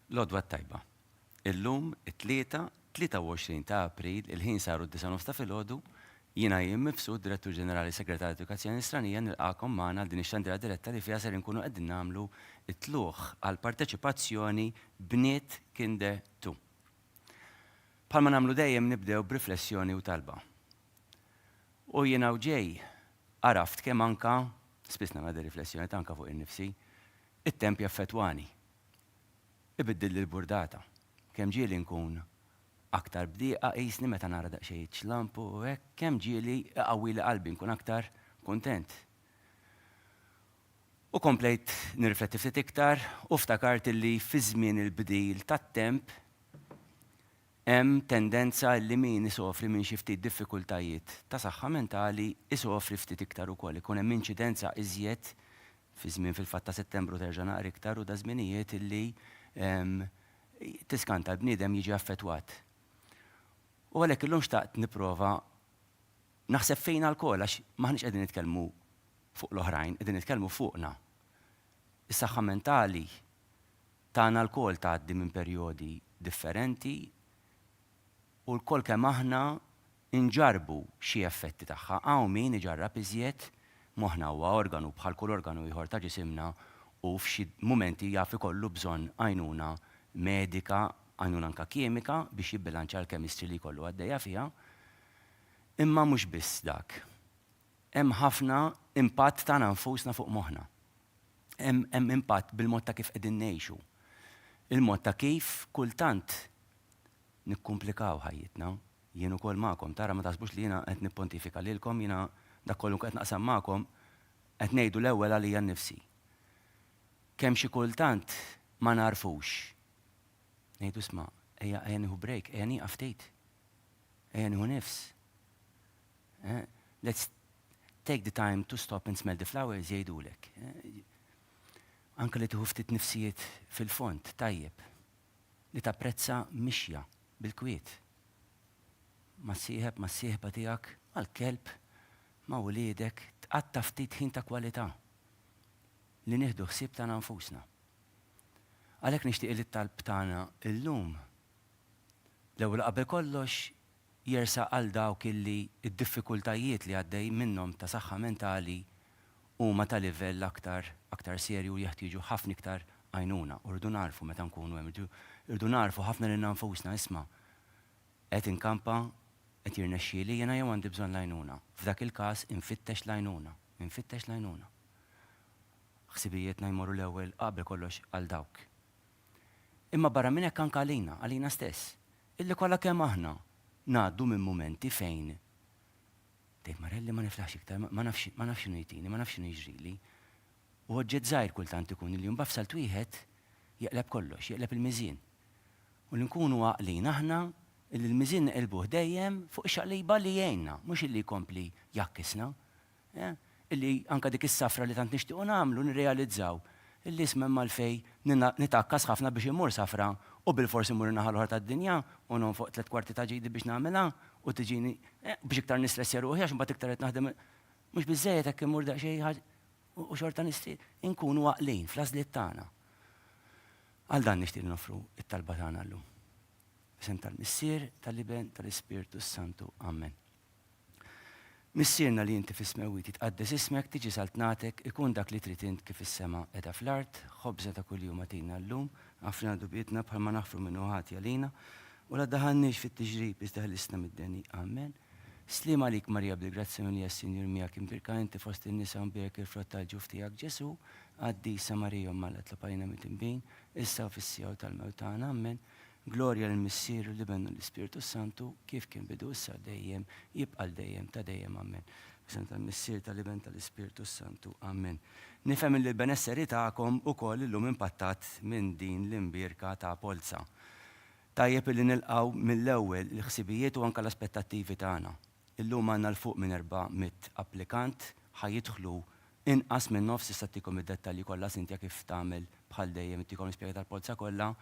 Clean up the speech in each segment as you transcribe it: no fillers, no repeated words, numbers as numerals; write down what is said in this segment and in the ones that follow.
L-odwa tajba. Illum, it-23 ta' April, il-ħin saru d-9 ta' filgħodu, jiena jien Mifsud, Direttur Ġenerali Segretarju Edukazzjoni Stranija, nilqakom magħna din ix-xandira diretta li fiha ser inkunu qegħdin nagħmlu t-tlugħ għal parteċipazzjoni bniet kinde tu. Bħalma nagħmlu dejjem nibdew b'riflessjoni u talba. U jiena ġej għaraft kemm anka, spiss nagħmel riflessjoni anka fuq innifsi, it-temp jaffettwani. Ibiddil l-burdata. Kemm ġieli nkun aktar bdieqa qisni meta nara daqsxejn ċlampu u hekk, kemm ġieli qawwi li qalbi nkun aktar kuntent. U komplejt nirrifletti ftit iktar u ftakart li fi żmien il-bdil tat-temp hemm tendenza li min isofri minn xi ftit diffikultajiet ta' saħħa mentali isofri ftit iktar ukoll. Ikun hemm inċidenza iżjed fi żmien fil-fatt ta' Settembru terġa' naqra iktar u da żminijiet illi tiskanta l-bniedem jiġi affettwat. U għalhekk illum xtaqt nipprova naħseb fejn alkohol għax maħniex qegħdin nitkellmu fuq l-oħrajn, qegħdin nitkellmu fuqna. Is-saħħa mentali tagħna l-kol tgħaddi minn perjodi differenti u l-kol kemm aħna inġarbu xi effetti tagħha. Hawn min iġarrab iżjed moħħna huwa organu bħal kull organu ieħor ta' ġisimna u f'xi mumenti jaf ikollu bżonn għajnuna medika, għajnuna anka kimika biex jibbilanċa l-kemistri li jkollu għaddejja fiha. Imma mhux biss dak. Hemm ħafna impatt tagħna nfusna fuq moħħna. Hemm impatt bil-mod ta' kif qegħdin ngħixu. Il-mod ta' kif kultant nikkumplikaw ħajjitna. Jien ukoll magħkom, tara ma taħsbux li jiena qed nippontifika lilkom, jiena dak kollu qed naqsam magħkom qed ngħidu l-ewwel għalija nnifsi. Kemm xi kultant ma narfux. Ngħidu isma' ejja nieħu break, ejja nieqaf ftit. Ejja nieħu nifs. Let's take the time to stop and smell the flowers jgħidulek. Anke li tieħu ftit nifsijiet fil-font tajjeb. Li tapprezza mixja bil-kwiet. Ma s-sieħba tiegħek, mal-kelb, ma' wliedek, tqatta ftit ħin ta' kwalità. Li nieħdu ħsieb tagħna nfusna. Għalhekk nixtieq li t-talb tagħna illum l-ewwel qabel kollox jersaq għal dawk illi d-diffikultajiet li għaddej minnhom ta' saħħa mentali huma ta' livell aktar serju u jeħtieġu ħafna iktar għajnuna. Urdu narfu meta nkunu hemm, irdu narfu ħafna lil nfusna isma' qed inkampa qed jirnexxieli jiena jew għandi bżonn l-għajnuna. F'dak il-każ infittex l-għajnuna. Ħsibijietna jmorru l-ewwel qabel kollox għal dawk. Imma barra minn hekk anke għalina stess. Illi kollha kemm aħna ngħaddu minn mumenti fejn Dejt Marelli ma niflaħx iktar, ma nafx x'inhu jtini, ma nafx x'inhu jiġrili. U oġġett żgħir kultant ikun li mbagħad f'salt wieħed jeqleb kollox, jeqleb il-miżien. U li nkunu għaqlin aħna illi l-miżien neqilbuh dejjem fuq ix-xaqliba li jgħinna, mhux illi jkompli jakkisna. Illi anka dik is-safra li tant nixtiequ nagħmlu nirrealizzaw illi ismem malfej nitakkas ħafna biex immur safra u bil-forsi mmur naħa l-oħra tad-dinja u non fuq 3 kwarti ta' ġidi biex nagħmilha u tiġini biex iktar nistressja ruħi għax imbagħad iktar qed naħdem mhux biżżejjed hekk immur daqsxejn u xorta nistied inkunu għaqlin fl-għażliet tagħna. Għal dan nixtieq nofru it-talba tagħna llum. Bisem tal-Missier, tal-Iben, tal-Ispirtu Santu. Amen. Missierna li inti fis-smewwit tqaddes ismek, tiġi saltnatek, ikun dak li trid int kif is-sema qiegħda fl-art, ħobża ta' kuljum għatina llum, għafrina dubietna bħalma naħfru minnu ħati għalina, u la daħannix fit-tiġrib iżdaħlisna mid-deni. Amen. Slim għalik Marija bil-grazzja minni għas-Sinjur miegħek imbirka inti fost in-nisa mbirek il-frott tal-ġuf tiegħek Ġesu, għaddisa Marija mallet tlapajna mit-imbin, issa fis-sjaw tal-mewt tagħna. Amen. Glorja l-Missieru li bennu l-Ispirtu Santu, kif kien bidu issa dejjem, jibqal dejjem ta' dejjem, amen. Bisem tal-Missier tal-Iben tal-Ispirtu Santu, amen. Nifhem li l-benesseri tagħkom ukoll illum impattat minn din l-imbirka ta' polza. Tajjeb li nilqgħu mill-ewwel il-ħsibijiet u anke l-aspettattivi tagħna. Illum għandna l-fuq minn 400 applikant ħajjidħlu inqas minn nofs issa tikom id-dettalji kollha sintja kif tagħmel bħal dejjem tikom ispjega tal-polza kollha.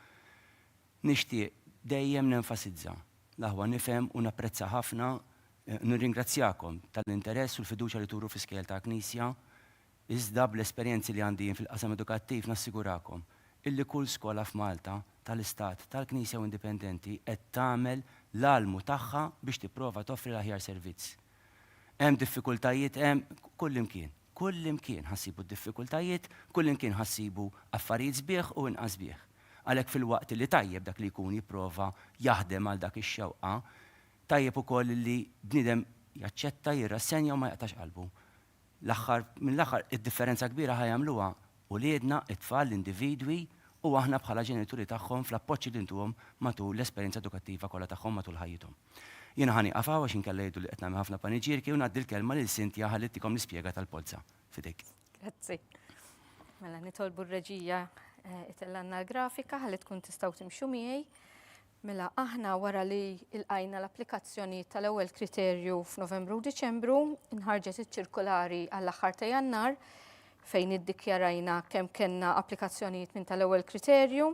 Nixtieq dejjem nenfasizza l-aħwa nifhem u napprezza ħafna nirringrazzjakom tal-interess u l-fiduċja li turu fis-skejjel ta' Knisja, iżda bl-esperjenzi li għandi fil-qasam edukattiv nassigurakom illi kull skola f'Malta tal-Istat, tal-Knisja u Indipendenti qed tagħmel l-almu tagħha biex tipprova toffri l-aħjar servizz. Hemm diffikultajiet hemm kullimkien ħassibu d-diffikultajiet, kullimkien ħassibu affarijiet sbieħ u inqas sbieħ. Għalhekk fil-waqt li tajjeb dak li jkun jipprova jaħdem għal dak ix-xewqa, tajjeb ukoll li bniedem jaċċetta, jirrassenja u ma jaqtax qalbu. Mill-aħħar id-differenza kbira ħajamluha uliedna, it-tfal, l-individwi u aħna bħala ġenituri tagħhom fl-appoġġ li intuhom matul l-esperjenza edukattiva kollha tagħhom matul ħajjithom. Jiena ħani qafaw għax inkella jgħidu li qed nagħmel ħafna paniġierki u ngħaddi l-kelma lil Cynthia ħalli tikom nispjega tal-polza fidejk. Grazzi. Mela nitolbu r-reġija itellanna l-grafika ħalli tkun tistgħu timxu miegħi. Mela aħna wara li lqajna l-applikazzjoni tal-ewwel kriterju f'Novembru u Diċembru, inħarġet iċ-ċirkolari għall-aħħar ta' Jannar fejn iddikjarajna kemm kellna applikazzjonijiet minn tal-ewwel kriterju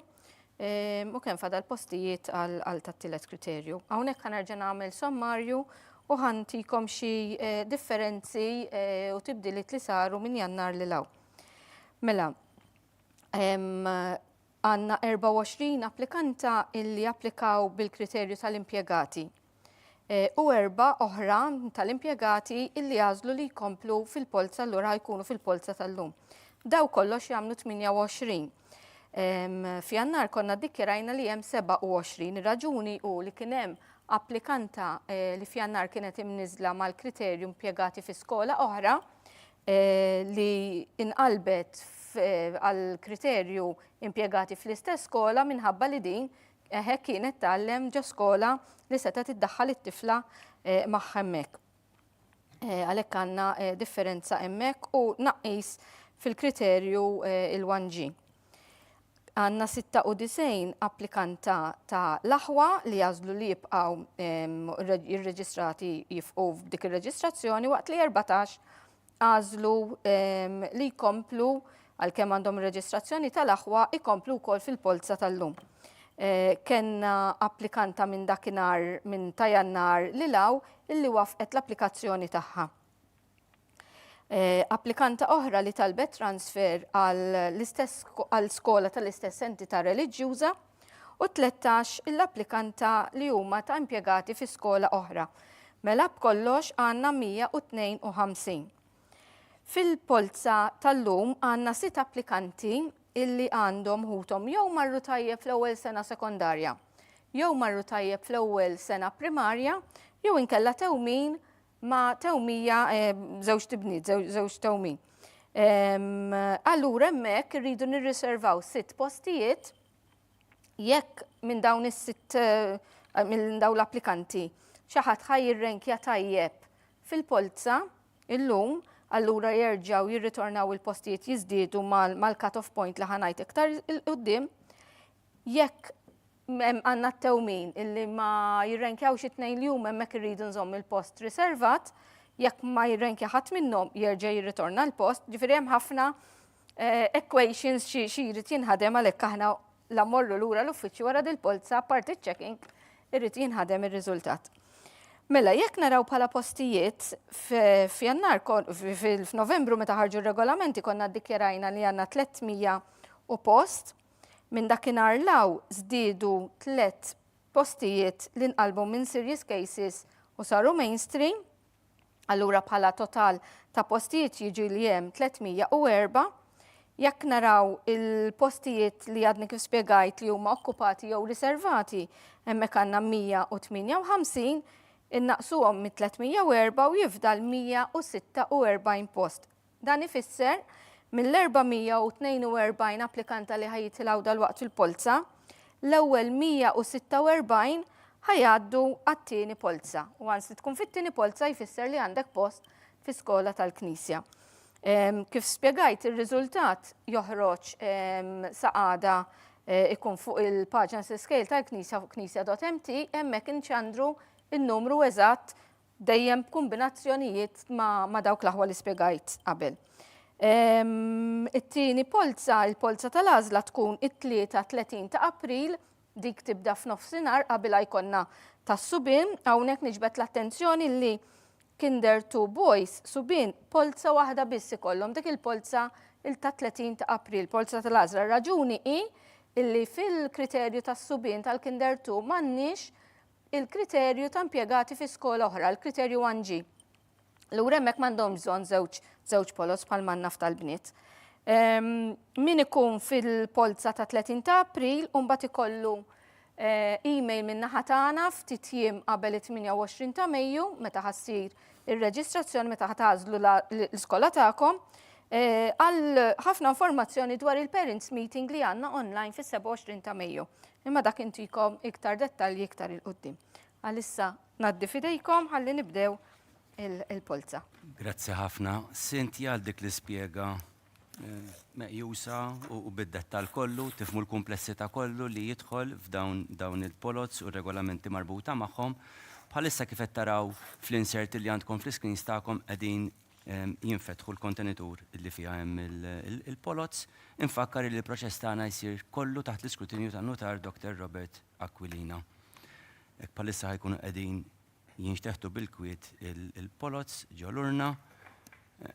u kemm fadal postijiet għal tat-tielet kriterju. Hawnhekk ħanerġa' nagħmel sommarju u ħantikom xi differenzi u tibdiliet li saru minn Jannar lil hawn. Mela, għandna 24 applikanta illi applikaw bil-kriterju tal-impjegati u 4 oħra tal-impjegati illi għażlu li jkomplu fil-polza allura jkunu fil-polza tal-lum. Daw kollox jagħmlu 28. F'Jannar konna ddikjarajna li hemm 27. Ir-raġuni hu li kien hemm applikanta li f'Jannar kienet imniżla mal-kriterju impjegati fi skola oħra li inqalbet għal-kriterju impjegati fl-istess skola minħabba li din kienet tgħallem ġo skola li seta tiddaħħal it-tifla magħha hemmhekk. Għalhekk għandna differenza hemmhekk u tnaqqis fil-kriterju il-1G. Għandna 96 applikanta ta' l-aħwa li jażlu li jibqgħu jirreġistrati jifqu f'dik ir-reġistrazzjoni waqt li 14 għażlu li jkomplu għalkemm għandhom reġistrazzjoni tal-aħwa ikomplu wkoll fil-polza tal-lum. Kenna applikanta minn dakinhar minn ta' Jannar li law illi wafqet l-applikazzjoni tagħha. Applikanta oħra li talbet transfer għal skola tal-istess entità reliġjuża u 13 l-applikanta li huma ta' impjegati fi skola oħra. Mela b'kollox għandna 152. Fil-polza tal-lum għandna 6 applikanti illi għandhom ħutom jew marru tajjeb fl-ewwel sena sekondarja, jew marru tajjeb fl-ewwel sena primarja, jew inkella tewmin ma' tewmija żewġ tibniet, żewġ tewmin. Allura hemmhekk irridu nirriservaw 6 postijiet jekk minn dawn is-6 minn dawn l-applikanti xi ħadd ħajjirrenkja tajjeb fil-polza illum, allura jerġgħu jirritornaw il-postijiet jiżdiedu mal-cut-off point li ħanajt iktar il-qudiem, jekk għandna t-tewmin illi ma jirrenkjawx it-tnejn li huma hemmhekk irridu nżomm il-post riservat, jekk ma jirrenkja ħadd minnhom jerġa' jirritorna l-post, ġifieri hemm ħafna equations xi jrid jinħadem għalhekk aħna la mmorru lura l-uffiċċju wara dil-polza party checking irrid jinħadem ir-riżultat. Mela, jekk naraw bħala postijiet f'Jannar f'Novembru meta ħarġu r-regolamenti konna ddikjarajna li għandna 300 u post, minn dakinhar law żdiedu 3 postijiet li nqalbu minn serious cases u saru mainstream, allura bħala total ta' postijiet jiġi li hemm 304, jekk naraw il-postijiet li għadni kif spjegajt li huma okkupati jew riservati hemmhekk għandna 158, innaqsuhom mit 304 u jifdal 146 post. Dan ifisser mill-442 applikanta li ħajitilgħu dal-waqt fil-polza, l-ewwel 146 ħajgħaddu għat-tieni polza. U għans li tkun fit-tieni polza jfisser li għandek post fi skola tal-Knisja. Kif spjegajt ir-riżultat joħroġ saqada ikun fuq il-paġna scale tal-Knisja fuq knisja.mt hemmhekk inċandru il-numru eżatt dejjem b'kombinazzjonijiet ma' dawk l-aħwa li spjegajt qabel. It-tieni polza, il-polza tal-għażla tkun it-33 ta' April, dik tibda f'nofsinhar qabel jkollna tas-subien, hawnhekk niġbed l-attenzjoni li Kinder 2 Boys subien polza waħda biss ikollhom dik il-polza ta' 30 ta' April, polza tal-għażla. Raġuni hi illi fil-kriterju tas-subien tal-Kinder 2 m'għandniex il-kriterju ta' impjegati fi skola oħra, il-kriterju 1G. L-ura hemmhekk m'għandhomx bżonn żewġ polos bħal man naf tal-bniet. Min ikun fil-polza ta' 30 ta' April u mbagħad ikollu email minn naħa tagħna ftit jiem qabel it-28 ta' Mejju meta ħassir ir-reġistrazzjoni meta ħatażlu l-iskola tagħkom għal ħafna informazzjoni dwar il-parents meeting li għandna online fis-27 ta' Mejju. Imma dak intikom iktar dettalji iktar il-qudiem. Għalissa ngħaddi fidejkom ħalli nibdew il-polza. Grazzi ħafna. Cynthia għal dik li spjega meqjusa u bid-dettal kollu, tifmu l-komplessità kollu li jidħol f'dawn il-polots u regolamenti marbuta magħhom. Bħalissa kif qed taraw fl-insert li għandkom fl-screens tagħkom qegħdin jinfetħu l-kontenitur li fiha hemm il-polots. Infakkar li l-proċess tagħna jsir kollu taħt l-iskrutinju tan-notar Dr. Robert Aquilina. Bħalissa ħajkunu qegħdin jinxteħtu bil-kwiet il-polots ġo l-urna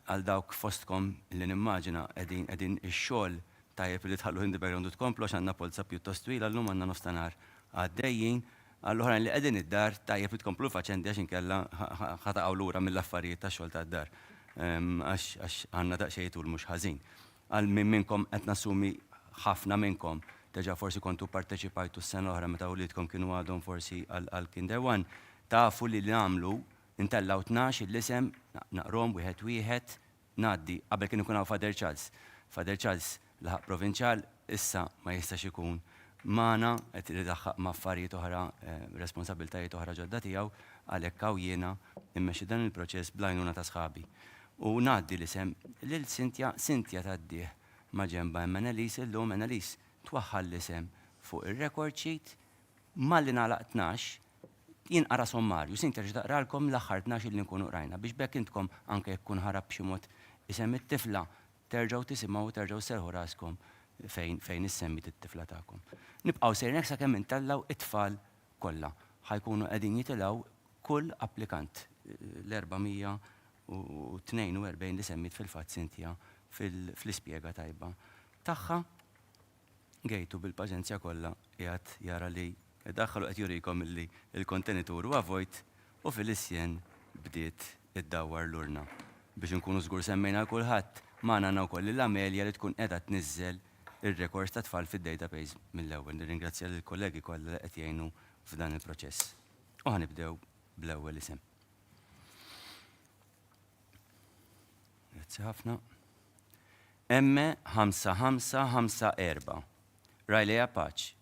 għal dawk fostkom li nimmaġina qegħdin ix-xogħol tajjeb li tħallu in the background u tkomplu għandna polza pjuttost twila llum għandna nofstanar għaddejjin għall-oħrajn li qegħdin id-dar tajjeb li tkomplu faċenti għax inkella ħataqgħu lura mill-affarijiet tax-xogħol tad-dar għax għandna daqsxejn tul mhux ħażin. Għal minn minnkom qed nassumi ħafna minnkom deġa forsi kontu parteċipajtu s-sena oħra meta wliedkom kienu għadhom forsi għal Kinder 1 tafu li nagħmlu intellaw 12 l-isem naqrom wieħed ngħaddi qabel kien ikun hawn Father Charles. Father Charles laħaq provinċjal issa ma jistax ikun magħna qed idaħħaq ma' affarijiet oħra, responsabbiltajiet oħra ġodda tiegħu għalhekk hawn jiena immexxi dan il-proċess bl-għajnuna ta' sħabi. U ngħaddi l-isem lil Cynthia tgħaddih ma' ġenba hemm Annalise illum Annalise twaħħal l-isem fuq ir-record sheet malli nagħlaq 12 jinqara sommarju, Cynthia taqralkom l-aħħar 12 li nkunu qrajna biex bekk intkom anke jekk kun ħarab b'xi mod isem it-tifla terġgħu tisimgħu terġgħu serħu raskom fejn issemmit it-tifla tagħkom. Nibqgħu sejrin hekk sakemm intellaw it-tfal kollha. Ħajkunu qegħdin jitilgħu kull applikant l-442 li semmit fil-fatt Cynthia fl-ispjega tajba tagħha gejtu bil-paċenzja kollha qiegħed jara li daħħalu qed jurikom illi il-kontenitur huwa vojt u fil-isjen bdiet iddawwar l-urna. Biex inkunu żgur semmejna kulħadd magħna għandna wkoll l-Amelja li tkun qiegħda tniżżel ir-rekords ta' tfal fid-database mill-ewwel. Nirringrazzja lill-kollegi kollha li qed jgħinu f'dan il-proċess. U ħanibdew bl-ewwel isem. Grazzi ħafna. Emme 5554 Riley Apache.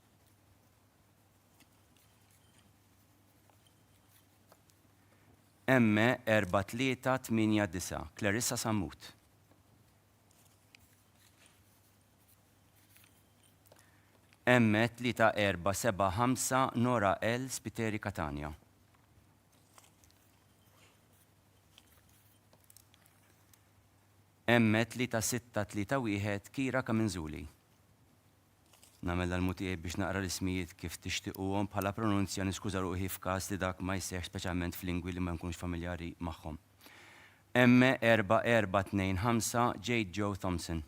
Emme 4389 Clarissa Sammut. Emme 3475 Nora L. Spiteri Catania. Emme 3631 Kira Kaminzuli. Namella l-mutijiet biex naqra l-ismijiet kif tixtiquhom bħala pronunzja niskuża ruħi f'każ li dak ma jsejħx speċjalment f'lingwi li ma nkunx familjari magħhom. Emme 4425 Jade Joe Thompson.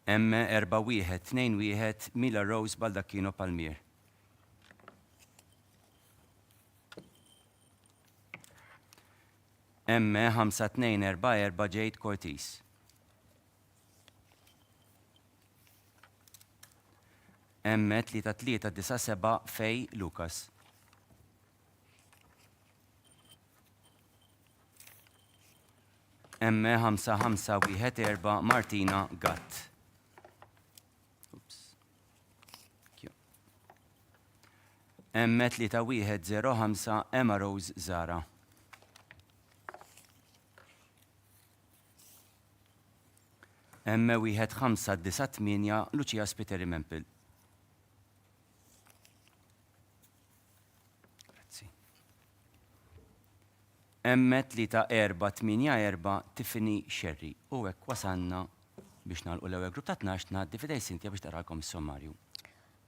Emme 4121 Mila Rose Baldacchino Palmier. Emme 5244 Jade Cortez. Emme 3397 Fej Lucas. Emme 5514 Martina Gatt. Emme 3105 Emma Rose Zara. Emme 1598 Lucia Spiteri Mempil. Grazzi. Emme 3484 Tiffany Sherry. U hekk wasanna biex nagħlqu l-ewwel grupp ta' 12 ngħaddi fidej Cynthia biex tarakom is-sommarju.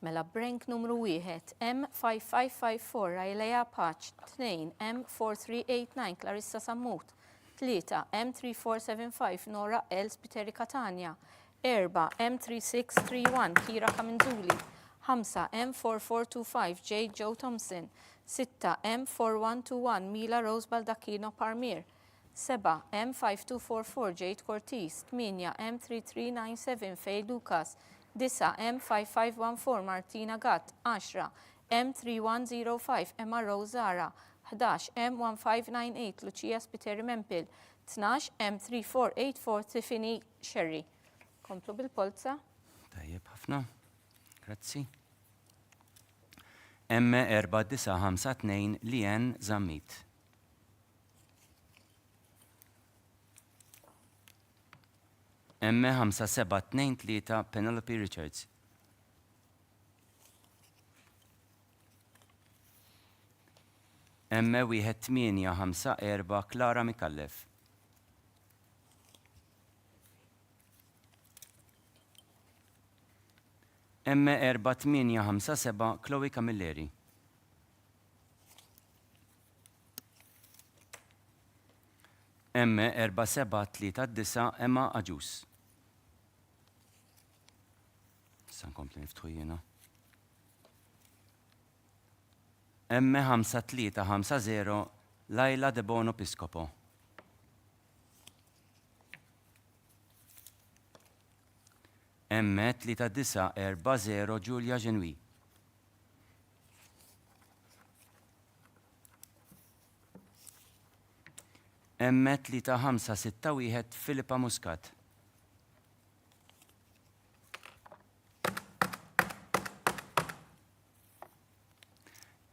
Mela brank numru 1 M5554 Riley Apache 2 M4389 Clarissa Sammut 3 M3475 Nora L. Spiteri Catania, 4 M3631 Kira Kamenzuli, 5 M4425 J. Joe Thompson, 6 M4121 Mila Rose Baldacchino Parmir, 7 M5244 Jade Cortis, 8 M3397 Fej Lucas, 9 M5514 Martina Gatt, 10 M3105 Emma Rose Zara, 11 M1598 Lucia Spiteri Mempil, 12 M3484 Tiffany Sherry. Komplu bil-polza. Tajjeb ħafna. Grazzi. M4952 Lien Zammit. M5723 Penelope Richards. M1854 Clara Mikallef. M4857 Chloe Camilleri. M4739 Emma Aġus. Sankompli niftħu jiena. M5350 Laila De Bono Piscopo. M3940 Giulia Genui. M3561 Filippa Muscat.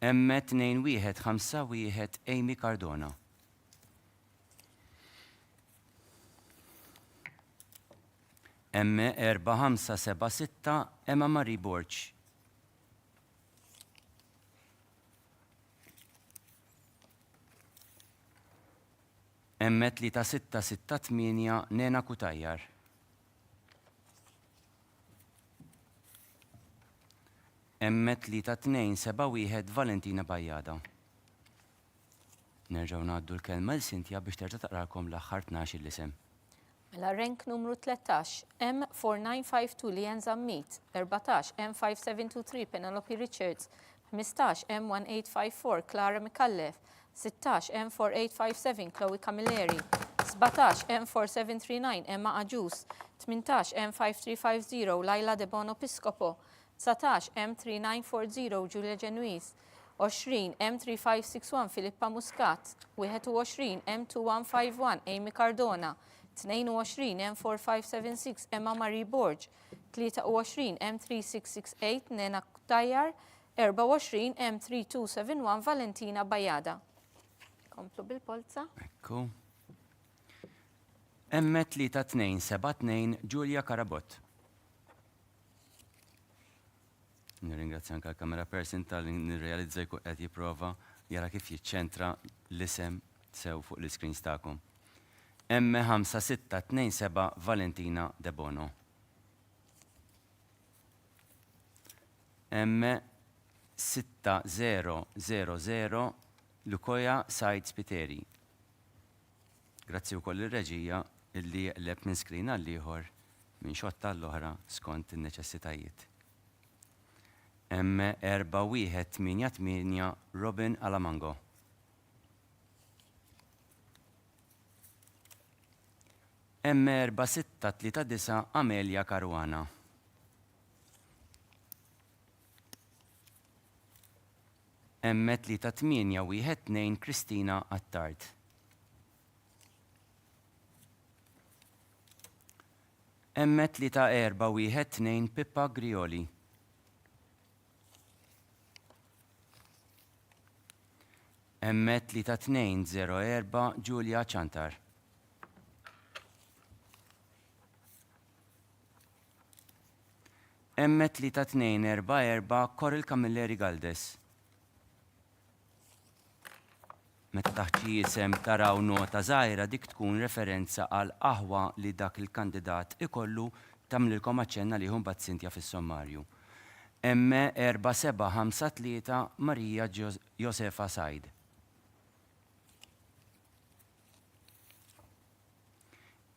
M2151 Amy Cardona. M4576 Emma Marie Borch. M3668 Nena Kutajjar. M3271 Valentina Bajjada. Nerġaw ngħaddu l-kelma l-Sintja biex terġa' taqralkom l-aħħar 12 l-isem. Mela rank numru 13 M4952 Lien Zammit, 14 M5723 Penelope Richards, 15 M1854 Clara Mikallef, 16 M4857 Chloe Camilleri, 17 M4739 Emma Aġus, 18 M5350 Laila De Bono Piscopo, 19 M3940 Giulia Genuis, 20 M3561 Filippa Muscat, 21 M2151 Amy Cardona, 22 M4576 Emma Marie Borg, 23 M3668 Nena Kutajjar, 24 M3271 Valentina Bajjada. Komplu bil-polza. Ekku. M3272 Giulia Karabot. Nirringrazzja anke l-kamera person tal-nirrealizza jkun qed jipprova jara kif jiċċentra l-isem sew fuq l-screens tagħkom. M5627 Valentina De Bono. M6000 Lukoja Said Spiteri. Grazzi wkoll ir-reġija illi qleb minn screen għal ieħor minn xotta l-oħra skont in-neċessitajiet. M4188 Robin Alamango. M4639 Amelia Caruana. M3812 Kristina Attard. M3412 Pippa Grioli. M3204 Giulia Chantar. M3244 Coril Camilleri Galdes. Meta taħt jisem taraw nota żgħira dik tkun referenza għal qaħwa li dak il-kandidat ikollu tagħmlilkom aċċenna liħu mbagħad Sintja fis-sommarju. M4753 Marija Josefa Said.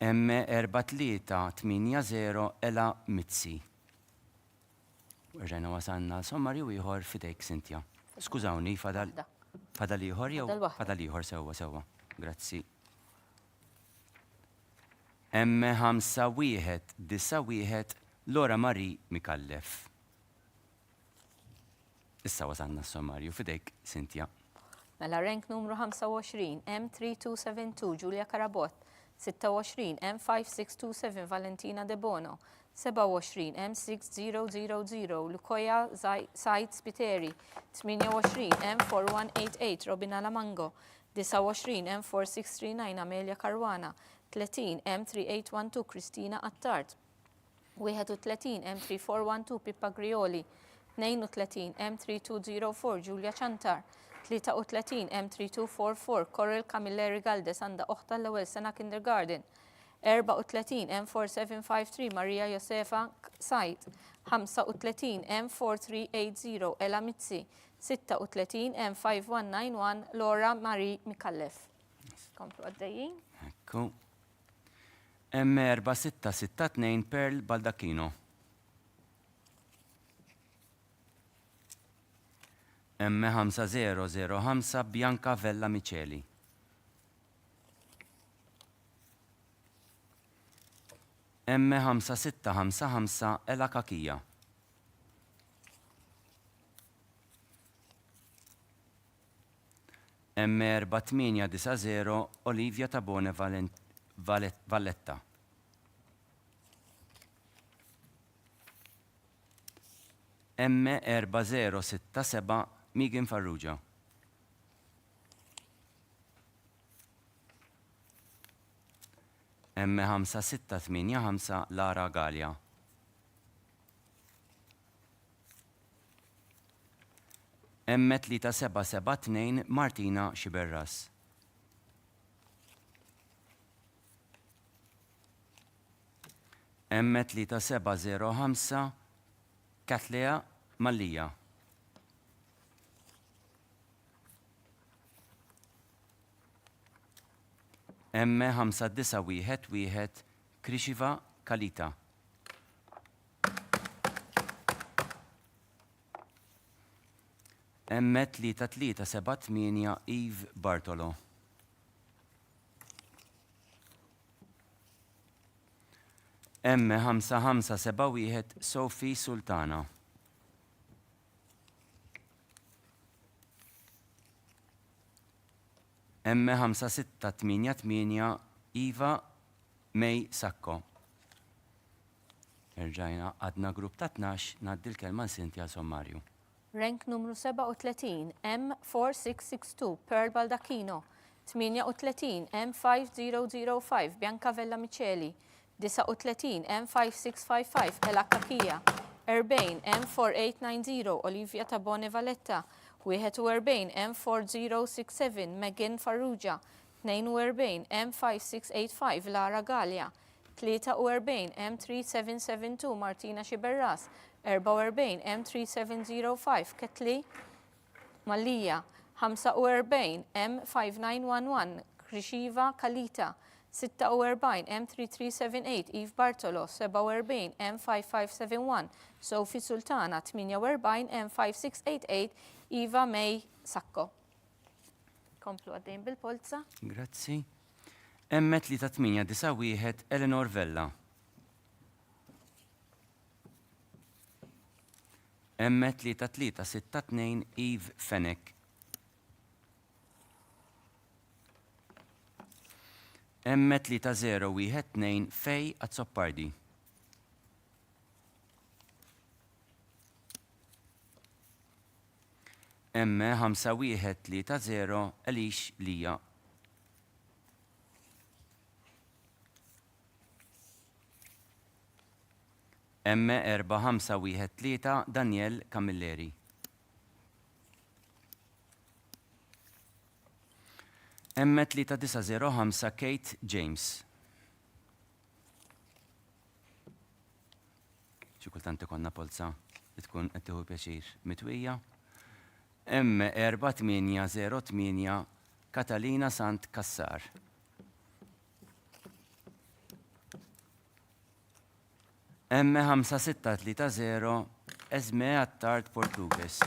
M4380 Ela Mitzi. Rġajna wasanna sommarju ieħor fidejk, Cynthia. Skużawni, fadal ieħor jew Fadal waħda. fadal ieħor sewwa. Grazzi. M5191 Lora Marie Mikallef. Issa wasanna sommarju fidejk, Cynthia. Mela rank numru 25, M3272 Giulia Karabot, 26 M5627 Valentina De Bono, 27 M6000 Lukoja Said Spiteri, 28 M4188 Robina Lamango, 29 M4639 Amelia Caruana, 30 M3812 Cristina Attart, 31 M3412 Pippa Grioli, 32 M3204 Giulia Chantar, 33 M3244 Coral Camilleri Galdes għandha oħta l-ewwel sena kindergarten, 34 M4753 Maria Josefa Sajt, 35 M4380 Ela Mitzi, 36 M5191 Laura Marie Mikallef. Komplu għaddejjin. Ekku. M4662 Pearl Baldacchino. M5005 Bianca Vella Miceli. M5655 Ela Kakija. M4890 Olivia Tabone Valletta. M4067 Megan Farrugia. M5685 Lara Galia. M3772 Martina Xiberras. M3705 Katlea Mallija. M5911 Krishiva Kalita. M3378 Eve Bartolo. M5571 Sophie Sultana. M5688 Iva May Sakko. Erġajna għadna grupp ta' 12 naddi l-kelma Cynthia sommarju. Rank numru 37, M4662 Pearl Baldacchino, 38 M5005 Bianca Vella Miceli, 39 M5655 Ela Kakija, 40 M4890 Olivia Tabone Valletta, 41 M4067 Megan Farrugia, 42 M5685 Lara Galia, 43 M3772 Martina Xiberras, 44 M3705 Ketli Mallija, 45 M5911 Krishiva Kalita, 46 M3378 Eve Bartolo, 47 M5571 Sophie Sultana, 48 M5688 Eva May Sakko. Komplu għaddejn bil-polza. Grazzi. M3891 Eleanor Vella. M3362 Eve Fenek. M3012 Fej Azzoppardi. M5130 Elish Lija. M4513 Daniel Camilleri. M3905 Kate James. Xikultanti konna polza li tkun qed tieħu pjaċir mitwija. M4808 Katalina Sant Kassar. M5630 Ezme Attard Portugues.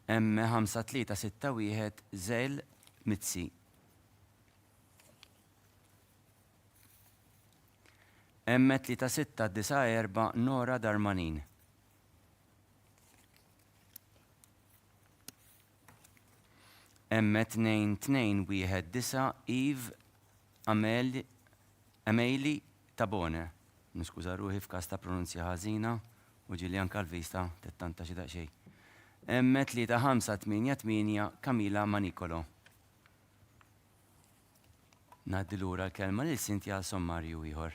M5361 Zejl Mitzi. M3694 Nora Darmanin. M2219 Eve Ameli Tabone. Niskuża ruħi f'każ ta' pronunzja ħażina u ġili anke l-vista tittanta xi daqsxejn. M3588 Camila Manicolo. Ngħaddi lura l-kelma lil Cynthia sommarju ieħor.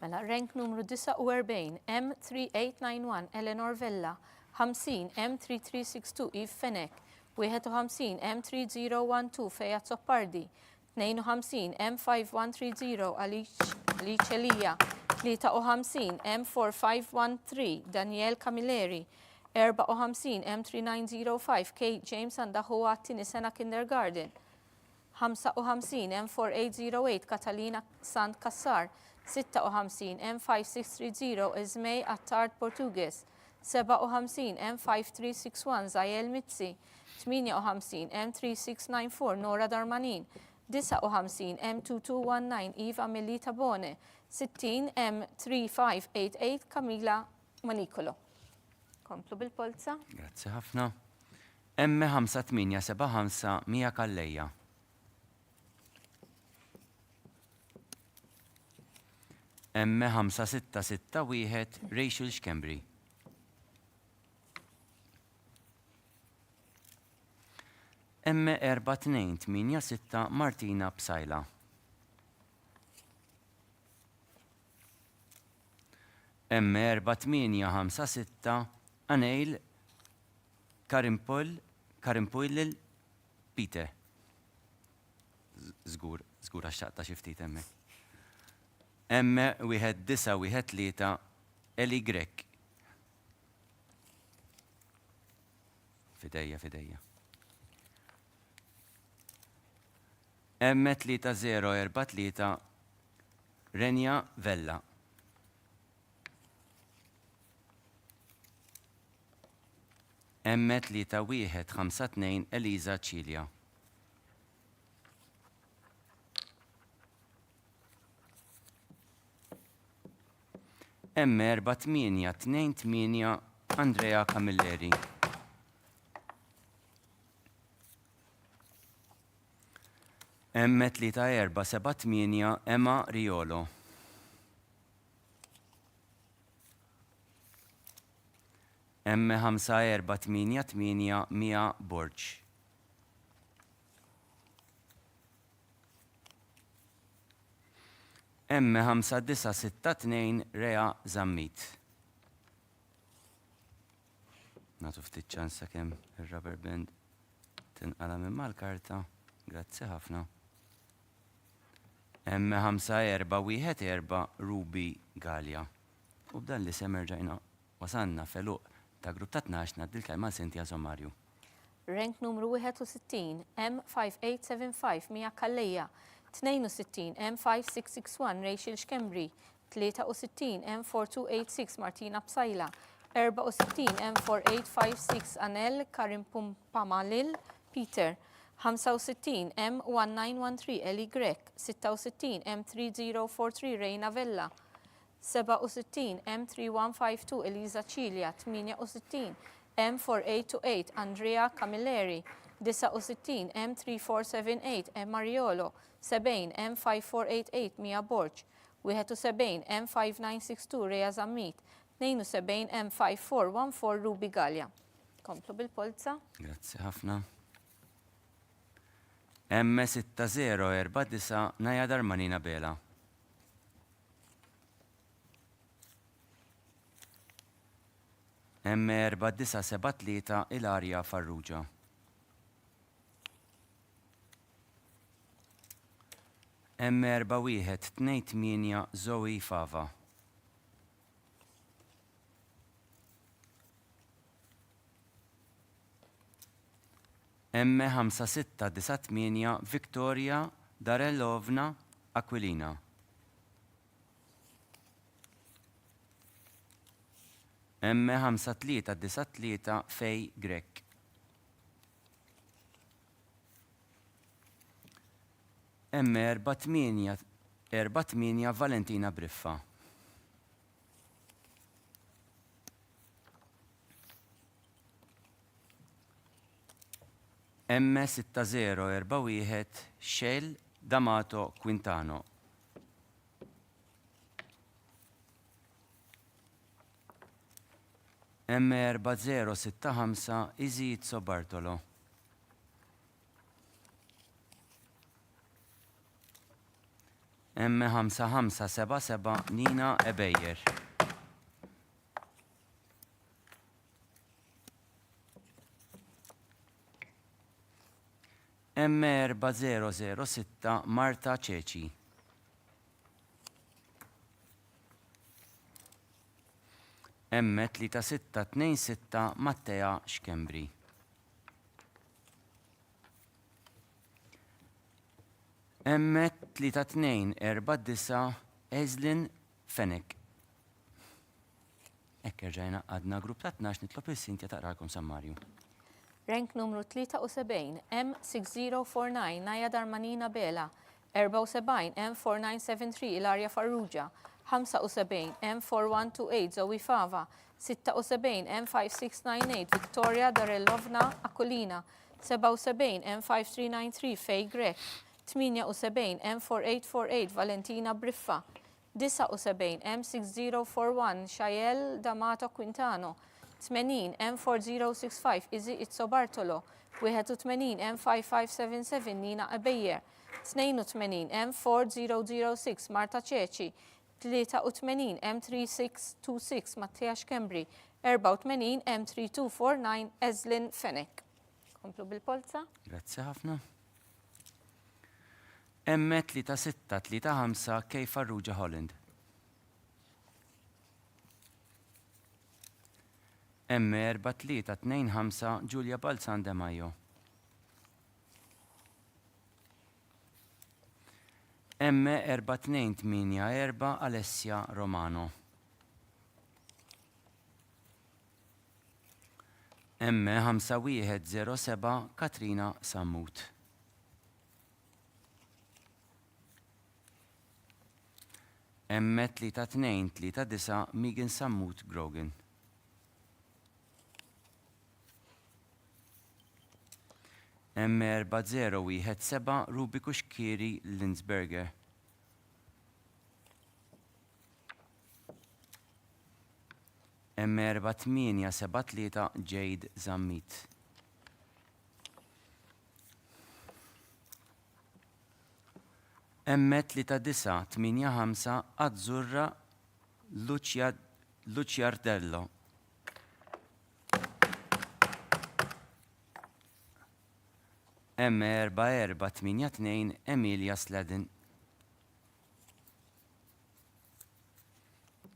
Mela, rank numru 49, M3891 Eleanor Vella, 50 M3362 Eve Fenek, 51 M3012 Feja Zoppardi, 52 M5130 Alice Elia, 53 M4513 Daniel Camilleri, 54 M3905 Kate James għandaħu għattini sena kindergarten, 55 M4808 Catalina Sant Kassar, 56 M5630 Ezmej Attard Portugues, 57 M5361 Zajel Mitzi, 58 M3694 Nora Darmanin, 59 M2219 Eva Melita Bone, 60 M3588 Camila Manicolo. Komplu bil-polza. Grazzi ħafna. M5875 Mia Kalleja. M5661 Rachel Schembri. M4286 Martina Psajla. M4856 Anejl Karimpojlil Pite. Zgur għaxtaqta xiftit emme. M1913 Eli Grek. Fidejja. M3043 Renja Vella. M3152 Eliza Cilja. M4828 Andrea Camilleri. M3478 Emma Riolo. M5488 Mia Borch. M5962 Rea Zammit. Natu ftit ċansa kemm ir-rubber band tinqala minn mal-karta. Grazzi ħafna. M5414 Ruby Gallia. U b'dan li semerġajna wasanna feluq ta' grupp ta' 12 naddil kelma Cynthia Sommarju. Rank numru 61, M5875 Mia Kalleja, 62 M5661 Rachel Schembri, 63 M4286 Martina Psajla, 64 M4856 Anel Karimpumpamalil Peter, 65 M1913 Eli Grek, 66 M3043 Reina Vella, 67 M3152 Eliza Cilja, 68 M4828 Andrea Camilleri, 69 M3478 Mariolo, 70 M5488 Mia Borch, 71 M5962 Rea Zammit, 72 M5414 Ruby Gallia. Komplu bil-polza. Grazzi ħafna. M6049 Naja Darmanina Bela. M4973 Ilaria Farrugia. M4128 Zoe Fava. M5698 Victoria Darellovna Aquilina. M5393 Fej Grek. M48 Valentina Briffa. M6041 Shell D'Amato Quintano. M4065 Izizzo Bartolo. M5577 Nina Ebejer. M4006 Marta Ceci. M3626 Mattea Xkembri. M3249 Eżlin Fenek. Ekk ġajna għadna grupp ta' 12 nitlob il-Sintja taqralkom sammarju. Rank numru 73, M6049, Naja Darmanina Bela. 74, M4973, Ilaria Farrugia. 75, M4128, Zoe Fava. 76, M5698, Victoria Darellovna Aquilina. 77, M5393, Fej Grek. 78, M4848, Valentina Briffa. 79, M6041, Shael D'Amato Quintano. 80, M4065, Izizzo Bartolo. 81, M5577, Nina Ebejer. 82, M4006, Marta Ceci. 83, M3626, Mattea Xkembri. 84, M3249, Eżlin Fenek. Komplu bil-polza. Grazzi ħafna. M3635 Kej Farrugia Holland. M4325 Giulia Balzan de Majo. M4284 Alessia Romano. M5107 Katrina Sammut. M3239 Megan Sammut Grogan. M4017 Rubiku Xkiri Linsberger. M4873 Jade Zammit. M3985 Azzurra Luciardello. M4482 Emilia Sledin.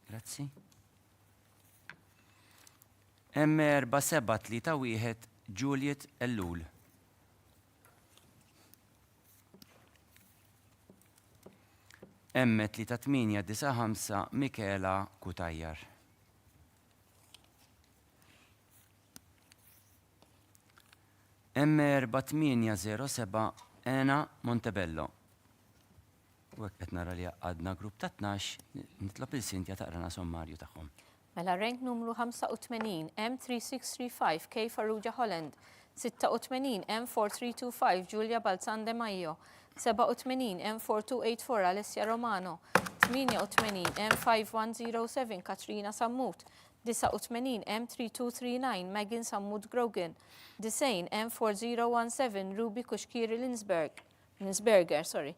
Grazzi. M4731 Juliet Ellul. M3895 Michela Kutajjar. M4807 Ena Montebello. U għek nara li għadna grupp ta' 12, nitlob il-Sintja taqrana sommarju tagħhom. Mela rank numru 85, M3635, Kej Farrugia Holland. 86, M4325, Giulia Balzan de Majo. 87, M4284, Alessia Romano. 88, M5107, Katrina Sammut. 89, M3239, Megan Sammut Grogan. 90, M4017, Ruby Kuxkiri Linsberger, sorry.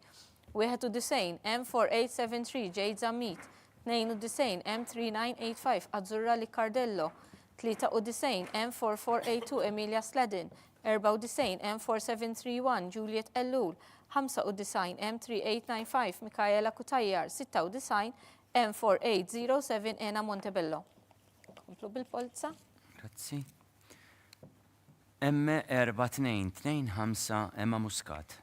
91, M4873, Jade Zammit. 92, M3985, Azzurra Liccardello. 93, M4482, Emilia Sledin. 94, M4731, Juliet Ellul. 95, M3895, Michaela Kutajjar. 96, M4807, Ena Montebello. Komplu bil-polza. Grazzi. M4225 Emma Muscat.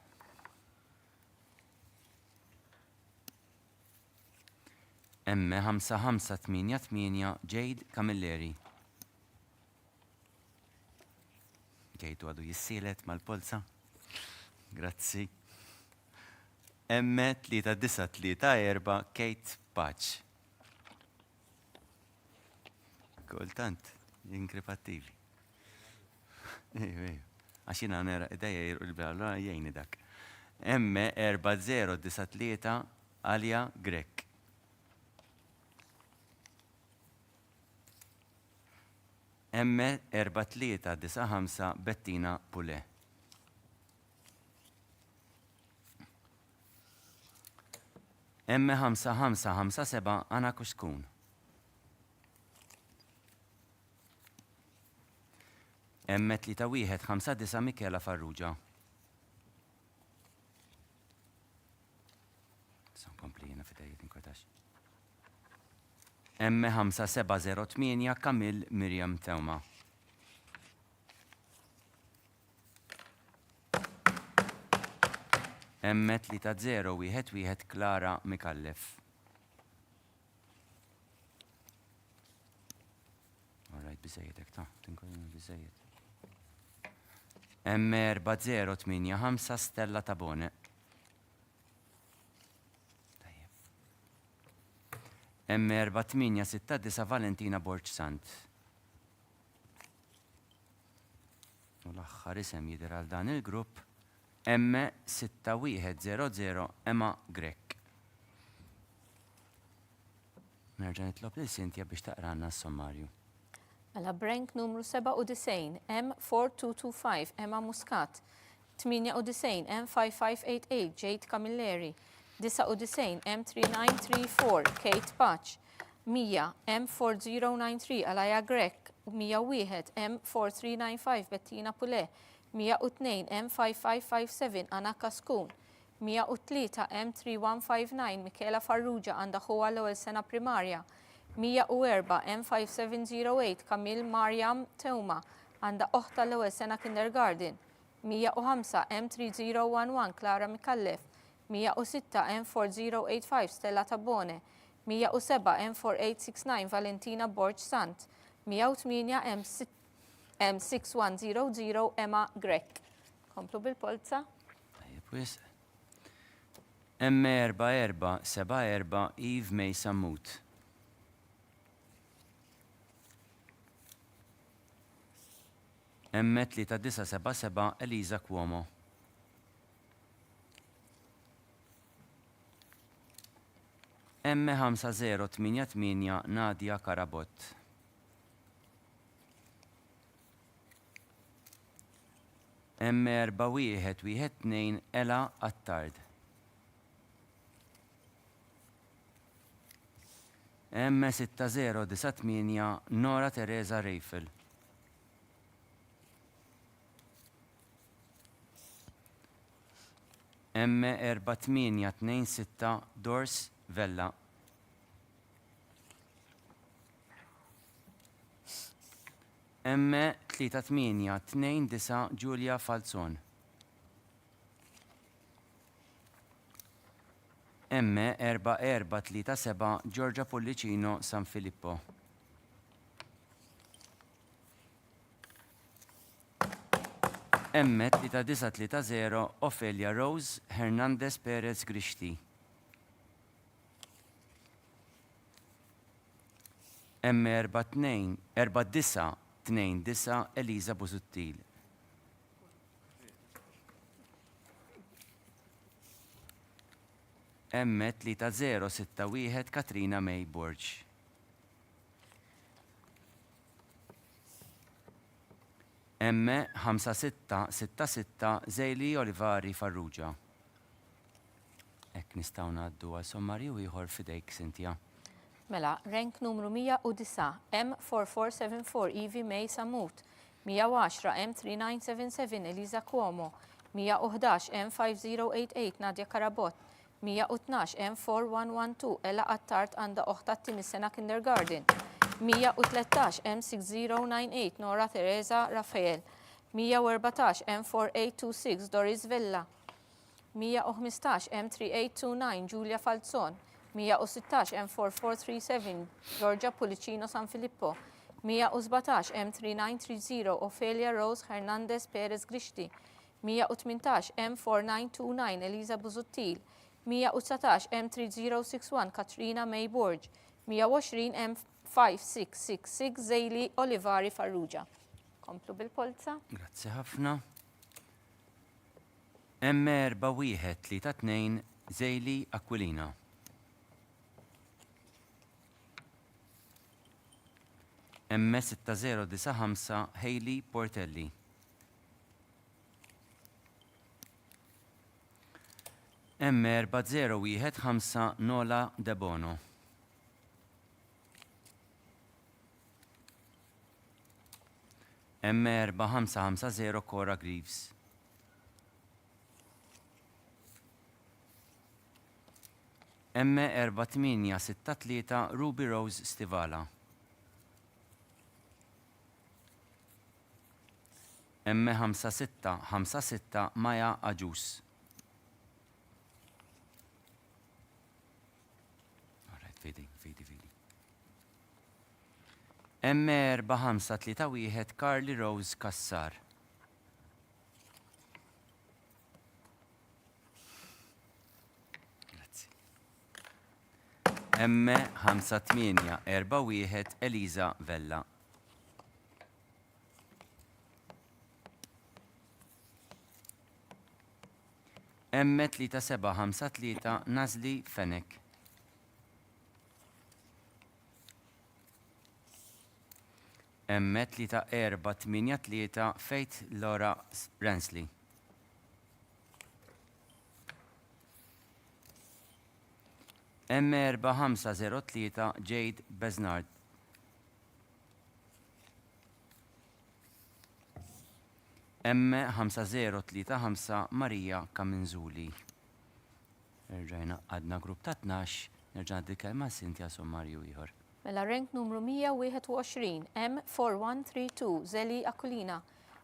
M5588 Jade Camilleri. Jade għadu jissielet mal-polza. Grazzi. M3934 Kate Patch. Kultant, inkrepattivi. Għaxina nera id-dajja jirqu l-bla, jgħini dak. M4093 Alia Grek. M4395 Bettina Pule. M5557 Anna Kuskun. M3159 Michela Farrugia. San komplina fidajiet inkwetax. M5708 Kamil Miriam Teuma. M3011 Klara Mikallef. Alright, bizzejiet ta' tinkolina bizzejiet. M4085 Stella Tabone. M4869 Valentina Borċsant. U l-axħar isem jidher għal dan il-grupp M6100 Emma Grek. Nerġa' nitlob lil Cynthia biex taqranna s-sommarju. Mela Brank numru 97 M4225 Emma Muscat. 98 M5588 Jade Camilleri. 99 M3934 Kate Patch. 100 M4093 Alaya Grek. 101 M4395 Bettina Pule. 102 M5557 Anna Kaskun. 103 M3159 Michela Farrugia għandha huwa l-ewwel sena primarja. 104 M5708 Kamil Mariam Teuma għandha oħta l-ewwel sena kindergarten. 105 M3011 Klara Mikallef. 106 M4085 Stella Tabone. 107 M4869 Valentina Borċsant. 108 M6100 Emma Grek. Komplu bil-polza. M4474 Eve May Sammut. M3977 Eliza Cuomo. M5088 Nadia Karabot. M4112 Ela Attard. M6098 Nora Teresa Reifel. M4826 Dors Vella. M3829 Giulia Falzon. M4437 Giorgia Pollicino San Filippo. M3930 Ofelia Rose Hernandez Perez Grishti. M4929 Eliza Busuttil. M3061 Katrina May Borch. M5666 Zejli Olivari Farrugia. Ek nistaw ngħaddu għal sommarju ieħor fidejk, Cynthia. Mela, rank numru 109 M4474 Evie May Samut. 110 M3977 Eliza Cuomo. 111 M5088 Nadia Karabot. 112 M4112 Ella Attard għandha oħta t-tieni sena kindergarten. 113 M6098 Nora Teresa Rafael. 114 M4826 Doris Villa. 115 M3829 Giulia Falzon. 116 M4437 Georgia Pulicino San Filippo, 117 M3930 Ophelia Rose Hernandez Perez Grishti, 118 M4929 Eliza Buzuttil, 119 M3061 Katrina May Borg, 120 M5666 Zejli Olivari Farrugia. Komplu bil-polza. Grazzi ħafna. M4132 Zejli Aquilina. M6095 Hailey Portelli. M4015 Nola De Bono. M4550 Cora Greaves. M4863 Ruby Rose Stivala. M5656 Maja Aġus. Fidi. M4531 Carly Rose Kassar. Grazzi. M5841 Eliza Vella. M3753 Nazli Fenek. M3483 Faith Laura Ransley. M4503 Jade Besnard. M5035 Maria Kaminzuli. Rġajna għadna grupp ta' 12, nerġa' dik kelma Cynthia Sommarju ieħor. Mela rank numru 121 M4132 Zeli Aquilina,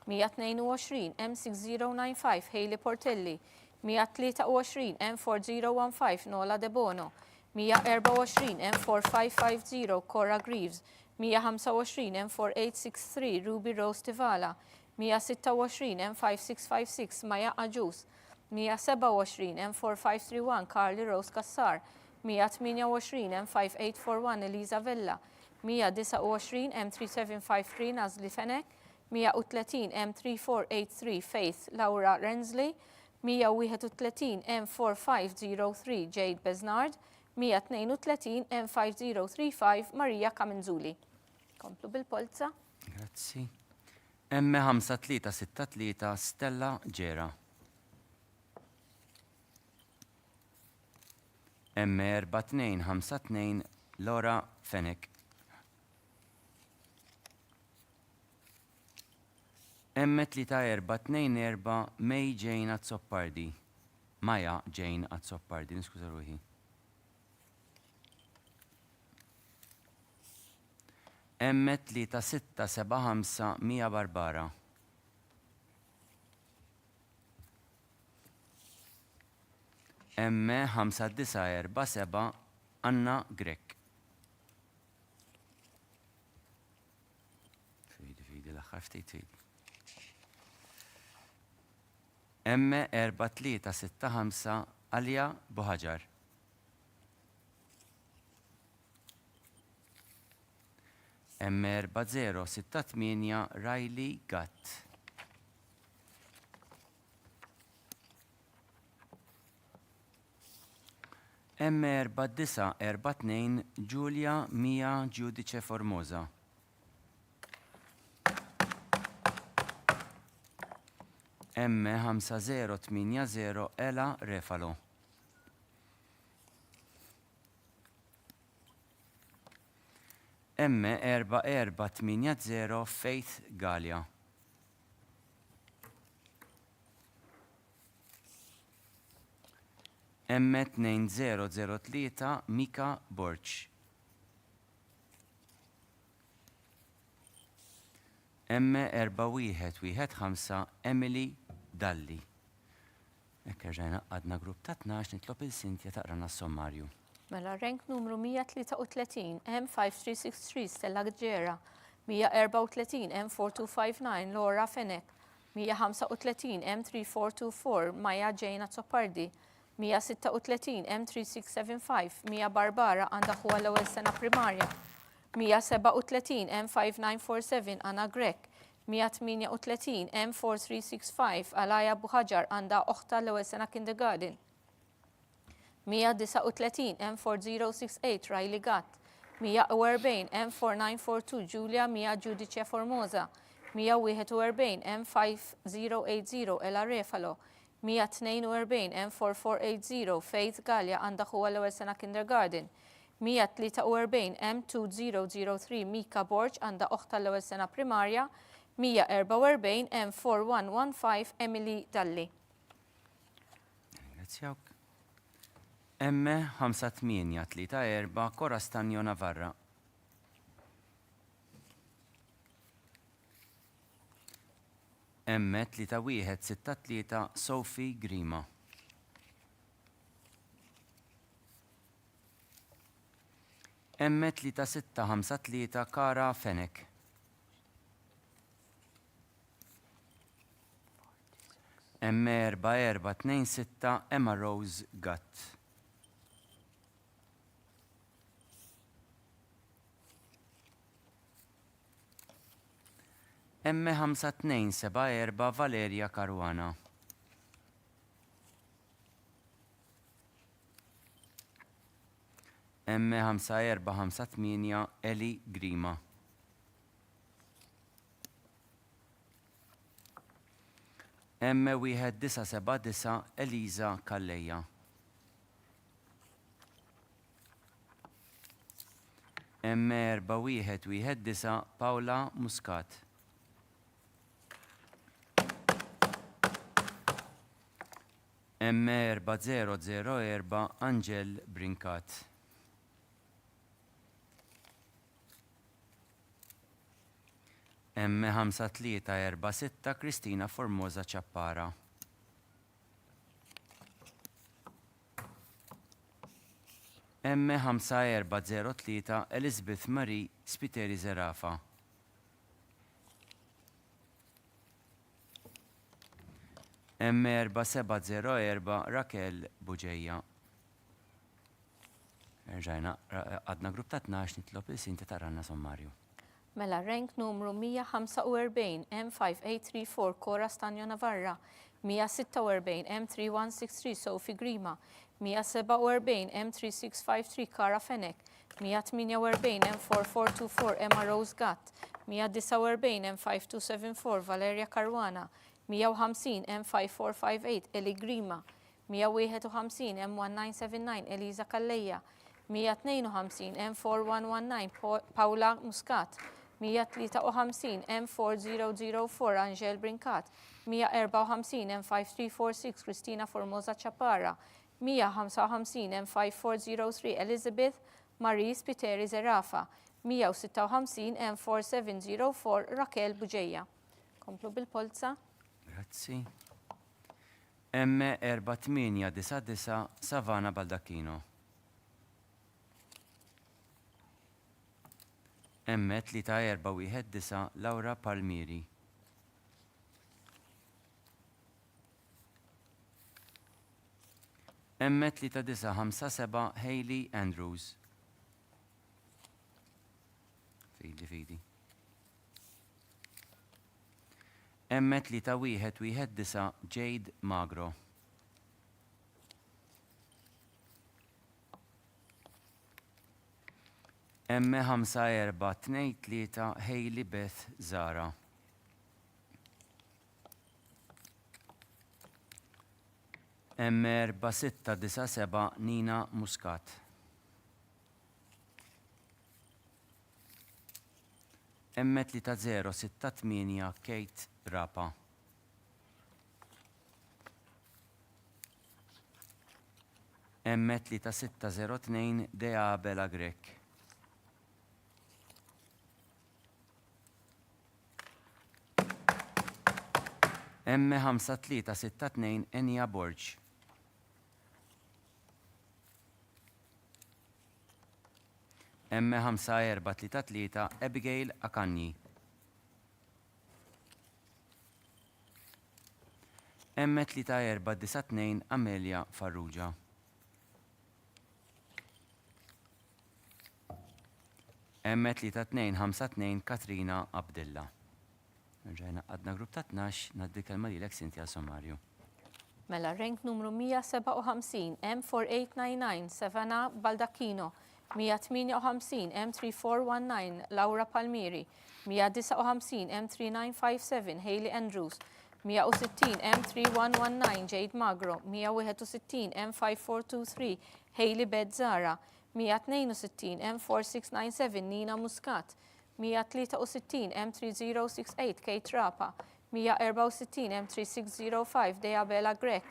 122 M6095 Hailey Portelli, 123 M4015 Nola De Bono, 124 M4550 Cora Greaves, 125 M4863 Ruby Rose Tivala, 126 M5656 Maja Aġus, 127 M4531 Carly Rose Kassar, 128 M5841 Eliza Vella, 129 M3753 Nazli Fenek, 130 M3483 Faith Laura Rensley, 131 M4503 Jade Besnard, 132 M5035 Maria Kaminzuli. Komplu bil-polza. Grazzi. M5363 Stella Ġera. M4252 Laura Fenek. M3424 May Jane Azzoppardi. Maja Jane Azzoppardi, niskuża ruħi. M3675 Mia Barbara. M5947 Anna Grek. Fidi l-aħħar ftit fidi. M4365 Alja Buħaġar. M4068 Riley Gatt. M4942 Giulia Mia Giudice Formosa. M5080 Ela Refalo. M4480 Faith Galia. M2003 Mika Borch. M4115 Emily Dalli. Ekk ġajna għadna grupp ta' 12 nitlob il-Cynthia taqrana s-sommarju. Mela rank numru 133 M5363 Stella Gġera, 134 M4259 Laura Fenek, 135 M3424 Maja Ġejna Zoppardi, 136 M3675 Mija Barbara għandha ħuha l-ewwel sena primarja, 137 M5947 Anna Grek, 138 M4365 Alaja Buħaġar għandha oħta l-ewwel sena kindergarten, 139 M4068 Riley Gatt, 140 M4942 Julia Mia Giudice Formosa, 141 M5080 Ella Refalo, 142 M4480 Faith Gallia għandha ħuha l-ewwel sena kindergarten, 143 M2003 Mika Borġ għandha oħta l-ewwel sena primarja, 144 M4115 Emily Dalli. Ringrazzjawk. M5834 Cora Stagno Navarra. M3163 Sophie Grima. M3653 Kara Fenek. M4426 Emma Rose Gatt. M5274 Valeria Caruana. M5458 Eli Grima. M1979 Eliza Kalleja. M4119 Paola Muscat. M4004 Angel Brinkat. M5346 Kristina Formosa Ċappara. M5403 Elizabeth Marie Spiteri Zerafa. M4704 Raquel Buġeja. Rġajna, għadna grupp ta' 12 nitlob il-sinti taranna sommarju. Mela rank numru 145 M5834 Cora Stagno Navarra, 146 M3163 Sophie Grima, 147 M3653 Kara Fenek, 148 M4424 Emma Rose Gatt, 149 M5274 Valeria Caruana, 150 M5458 Eli Grima, 151 M1979 Eliza Kalleja, 152 M4119 Paula Muscat, 153 M4004 Angel Brinkat, 154 M5346 Kristina Formosa Ċappara, 155 M5403 Elizabeth Marie Spiteri Zerafa, 156 M4704 Raquel Buġeja. Komplu bil-polza. Grazzi. M4899 Savana Baldacchino. M3419 Laura Palmieri. M3957 Hayley Andrews. Fidi. M3119 Jade Magro. M5423 Hayley Beth Zara. M4697 Nina Muscat. M3068 Kate Rapa. M3602 Dea Bella Grek. M5362 Enja Borġ. M5433 Abigail Akanji. M3492 Amelia Farrugia. M3252 Katrina Abdilla. Rġajna għadna grupp ta' 12, naddi kelma li l-ek sommarju. Mela rank numru 157 M4899 Savannah Baldacchino, 158 M3419 Laura Palmieri, 159 M3957 Hayley Andrews, 160 M3119 Jade Magro, 161 M5423 Hayley Bedzara, 162 M4697 Nina Muscat, 163 M3068 Kate Rapa, 164 M3605 Deabella Grek,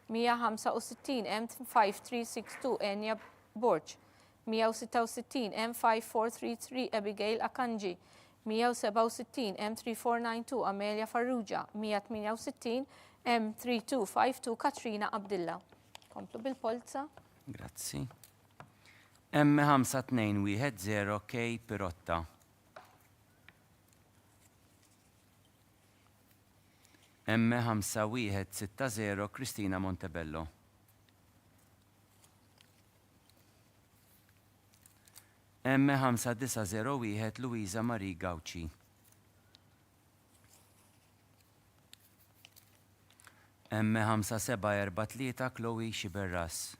165 M5362 Enya Borch, 166 M5433 Abigail Akanji, 167 M3492 Amelia Farrugia, 168 M3252 Katrina Abdilla. Komplu bil-polza. Grazzi. M5210 K Pirotta. M5160 Cristina Montebello. M5901 Luisa Marie Gauci. M5743 Chloe Xiberras.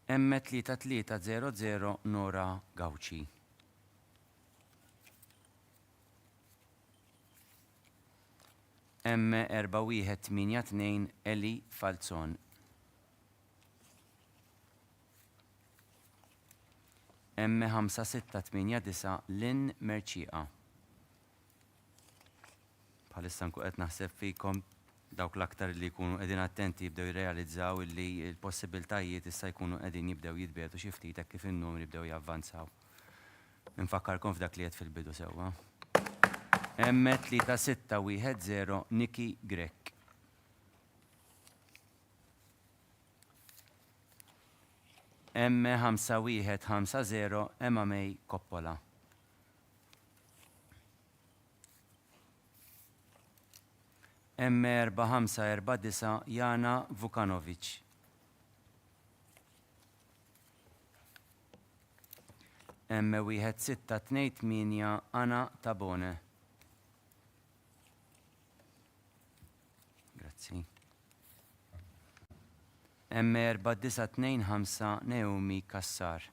M3300 Nora Gauci. M4182 Eli Falzon. M5689 Lynn Merċiqa. Bħalissa nkun qed naħseb fikom dawk l-aktar li jkunu qegħdin attenti jibdew jirrealizzaw li l-possibiltajiet issa jkunu qegħdin jibdew jitbietu xi ftit kif in-numri jibdew javvanzaw. Infakkarkom f'dak li qed fil-bidu sewwa. M3610 Nikki Grek. M5150 Emma May Coppola. M4549 Jana Vukanovic. M1628 Anna Tabone. Grazzi. M4925 Naomi Kassar.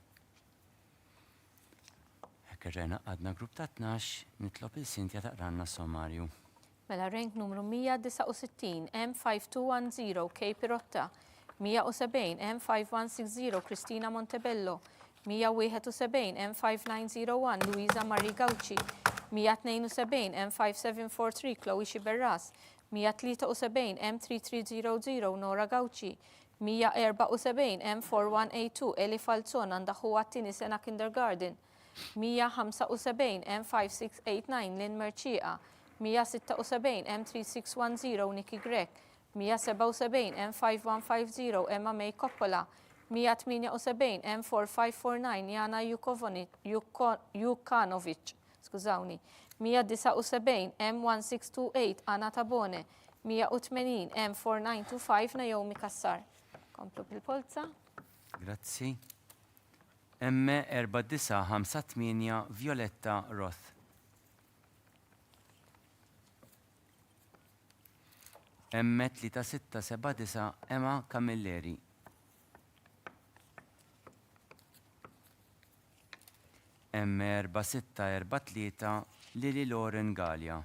Kerġajna għadna grupp ta' 12, nitlob il-Sintja taqranna sommarju. Mela rank numru 169 M5210 K Pirotta, 170 M5160 Cristina Montebello, 171 M5901 Luisa Marie Gauci, 172 M5743 Chloe Xiberras, 173 M3300 Nora Gauci, 174 M4182 Eli Falzon għandaħu għattini sena kindergarten, 175 M5689 Lynn Merċiqa, 176 M3610 Nikki Grek, 177 M5150 Emma May Coppola, 178 M4549 Jana Jukanovic, skużawni, 179 M1628 Anna Tabone, 180 M4925 Naomi Kassar. Komplu bil-polza. Grazzi. M4958 Violetta Roth. M3679 Emma Camilleri. M4643 Lili Lauren Galia.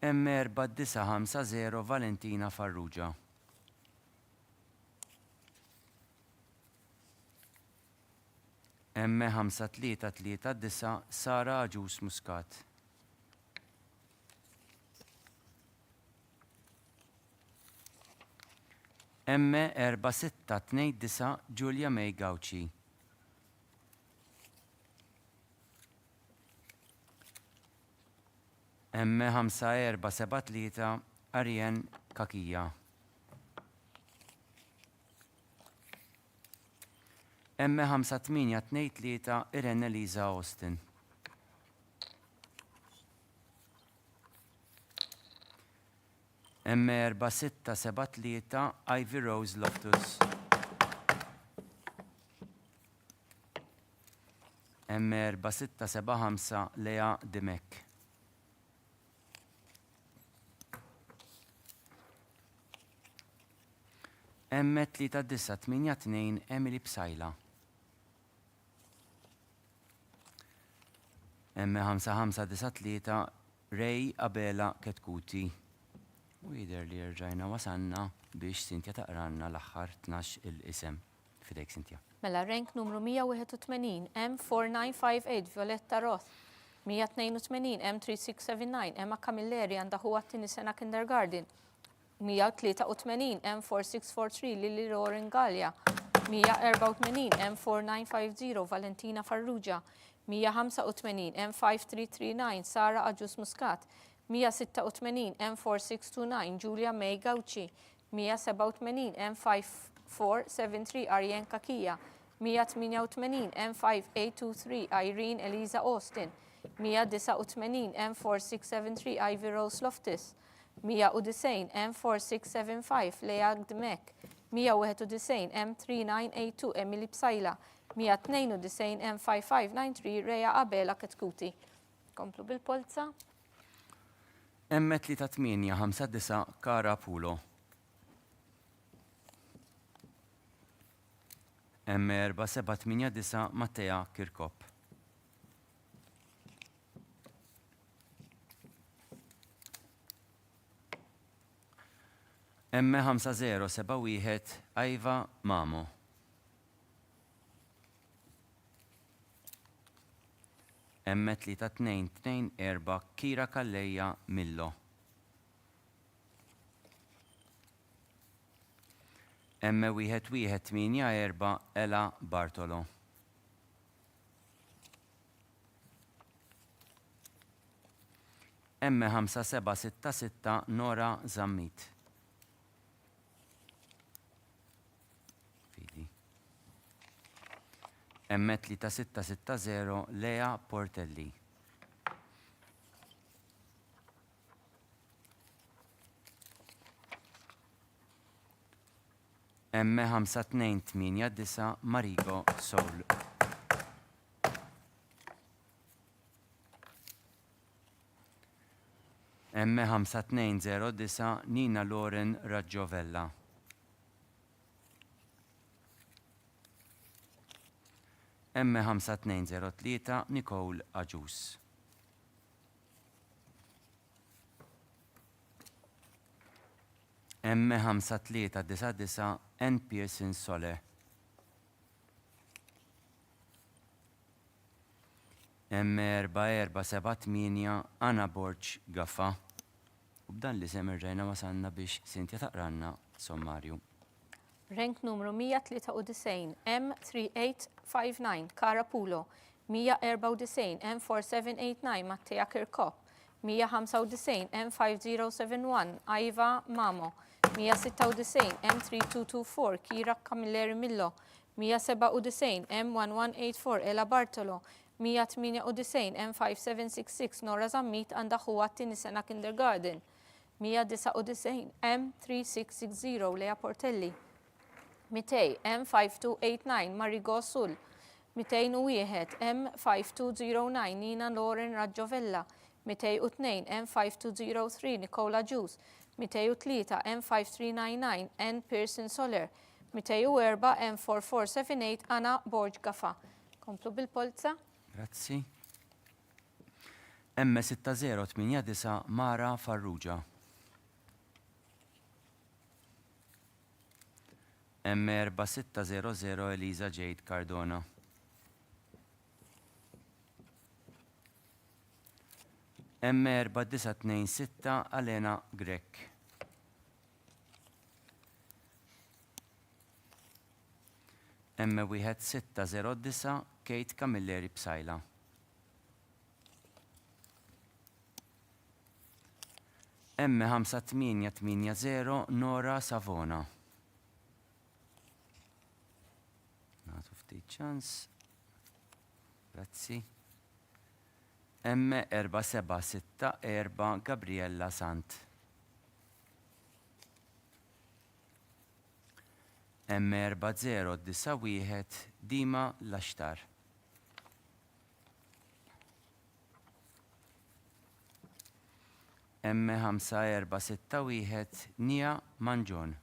M4950 Valentina Farrugia. M5339 Sara Aġus Muscat. M4629 Giulia May Gauci. M5473 Arjen Kakija. M5823 Irene Eliza Austin. M4673 Ivy Rose Loftus. M4675 Lea Dimek. M3982 Emily Psajla. M5593 Ray Abela Ketkuti. U jider li rġajna wasanna biex Sintja taqranna l-aħħar 12 il-isem. Fidejk, Sintja. Mela rank numru 181 M4958 Violetta Roth. 182 M3679 Emma Camilleri għandha huwa t-tieni sena kindergarten. 183 M4643 Lili Rorin Gallia. 184 M4950 Valentina Farrugia. 185 M5339 Sara Aġus Muscat. 186 M4629 Julia May Gauci. 187 M5473 Arjen Kakija. 188 M5823 Irene Eliza Austin. 189 M4673 Ivy Rose Loftus. 190 M4675 Lea Dmek. 191 M3982 Emily Psajla. 192 M5593 Reja Abela Ketkuti. Komplu bil-polza. M3859 Kara Pulo. M4789 Mattea Kirkop. M5071 Aiva Mamo. M3224 Kira Kalleja Millo. M1184 Ela Bartolo. M5766 Nora Zammit. M3660 Lea Portelli. M5289 Marigo Soul. M5209 Nina Loren Raggiovella. M5203 Nicole Aġus. M5399 N. Pearson Sole. M4478 Anna Borċ Gaffa. U b'dan li sem irġajna wasanna biex Sintja taqranna sommarju. Rank numru 193 M3859 Kara Pulo. 194 M4789 Mattea Kirkop. 195 M5071 Aiva Mamo. 196 M3224 Kira Camilleri Millo. 197 M1184 Ela Bartolo. 198 M5766 Nora Zammit għandha huwa t-tieni sena kindergarten. 199 M3660 Lea Portelli. 200 M5289 Marigo Sul. 201 M5209 Nina Loren Raggiovella. 202 M5203 Nicola Gius. 203 M5399 N. Pearson Soler. 204 M4478 Anna Borġ Gaffa. Komplu bil-polza. Grazzi. M6089 Mara Farrugia. M4600 Eliza Jade Cardona. M4926 Alena Grek. M1609 Kate Camilleri Psajla. M5880 Nora Savona. Nagħtu ftit ċans. Grazzi. M4764 Gabriella Sant. M4091 Dima Laxtar. M5461 Nia Manġon.